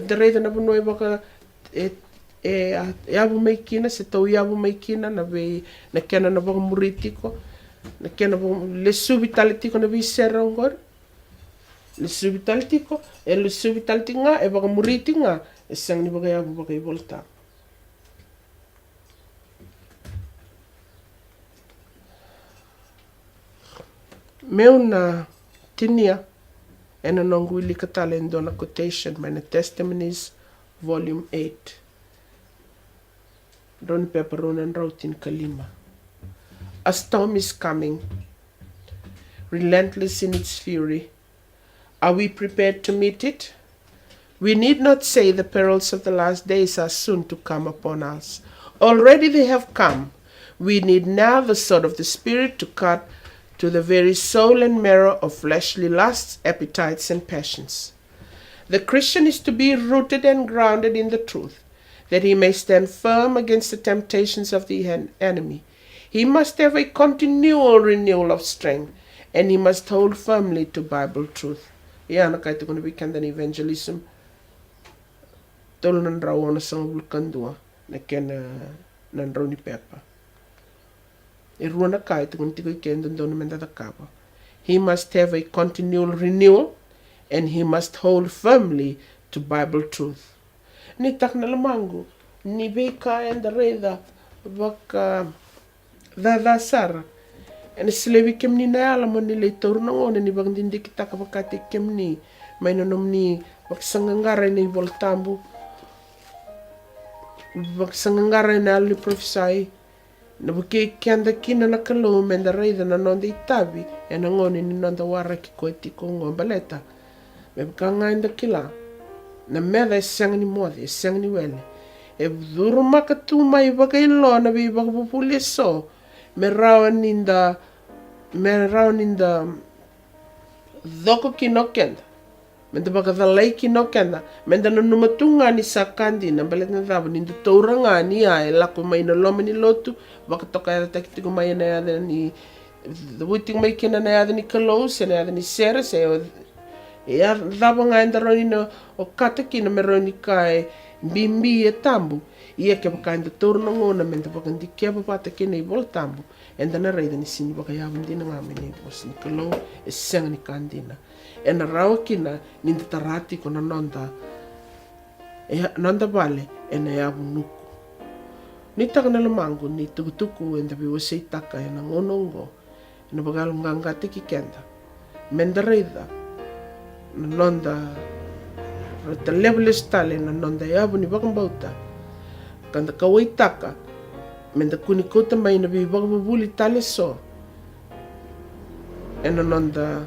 dereda na bunoi baga yabu maikina se to yabu maikina na be na kena na baga muriti ko na kena lesu vitality ko na biserongo lesu vitality ko lesu vitality nga e baga muriti nga sang ni baga yabu baga volta. Meuna tinia ena nongwili katalendo na quotation by the Testimonies volume 8 Ron Pepperone and wrote in Kalima. A storm is coming, relentless in its fury. Are we prepared to meet it? We need not say the perils of the last days are soon to come upon us. Already they have come. We need now the sword of the Spirit to cut to the very soul and marrow of fleshly lusts, appetites, and passions. The Christian is to be rooted and grounded in the truth, that he may stand firm against the temptations of the enemy. He must have a continual renewal of strength and he must hold firmly to Bible truth. Ia na kai te kuna weekend evangelism. Tolu nan rau ona sanga vulkandua na kena nan rau ni pepa. E rua na kai te kuna tiko i kenda ndona menda cava. He must have a continual renewal and he must hold firmly to Bible truth. Ni takna lamangu, ni beka enda reda vaka da sara. En silewi kem ni na ala mo ni le toru na ngone ni bang dindi kita ka vakate kem ni may nanom ni vaksangangara ni Vola Tabu. Vaksangangara ni ali prophesy na buke kianda kina na Kalou menda reda na nonda itabi e na ngone ni nonda wara ki koe tiko ngon baleta. Me bukanga inda kila na meda e siang ni modi, e siang ni wele. E dhuru makatu mai baka ilo na bi baka pupuli so me rawan inda dhoko kino kenda. Menda baka dhalai kino kenda. Menda na numatunga ni sakandi na balet na dhaba nindu tauranga ni e lako mai na loma ni lotu vakatauca e takitiku mai na yada ni wuting mai kina na yada ni Kalou se na yada ni sera se e dhaba nga enda Eroni na o kata kina me Eroni kai bimbi e tambu ia ke baka enda tauru na ngona menda baka ndi kia papata kina i Vola Tabu enda na reida ni sini baka yavandina nga me ni bos ni Kalou e senga ni kandina e na rawa kina ninda tarati ko na nonda vale e na yavu nuku ni taka na lamangu ni tukutuku enda biwasei taka e na ngonongo e na baka alunganga tiki kenda menda reida na nonda rata leveles tale na nonda yavu ni bakambauta kanda kawai taka menda kuni kota mai na bibakabubuli tale so e na nonda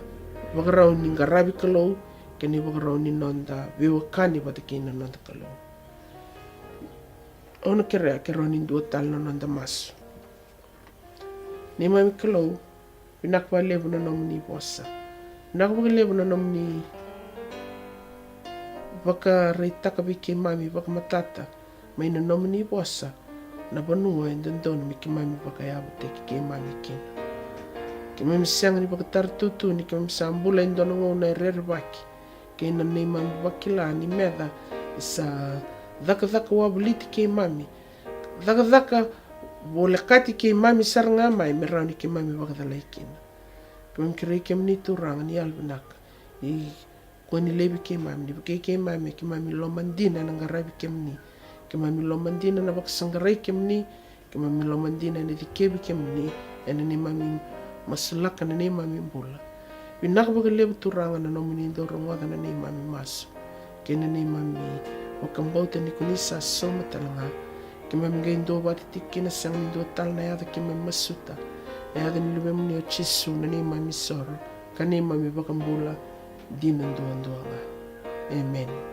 bakarau ni ngarabi Kalou ke ni bakarau ni nonda biwakani bataki na nonda Kalou ona kerea ke Eroni dua tal na nonda masu ni mami Kalou vinakwa levu na nom ni bosa vinakwa levu na nom ni baka reitaka biki mami baka matata mai na nom ni bosa na banua e ndondona mi ki mami baka yabu te ki mami kina ki mami sianga ni baka tartutu ni ki mami sambula indona ngona e rere baki ke ina nei mami bakila ni meda isa dhaka wabaleti ki mami dhaka volekati ki mami saranga mai me rauni ki mami baka dhalai kina ki mami kirei ki mani turanga ni albanaka i koni lebi ki mami ni baka ki mami lomandina na ngarabi ki mani ke mami lomandina na bakasanggarai ke mani ke mami lomandina na dikebi ke mani ena ni mami masulaka na ni mami bula vinaka baka lebu turanga na nomini dorongwada na ni mami masu ke na ni mami wakambauta ni kunisa soma talanga ke mami gaindo bati tiki na sang ni do tal na yada ke mami masuta na yada ni luve muni o chisu na ni mami soro ka ni mami bakambula dinan doang nga amen.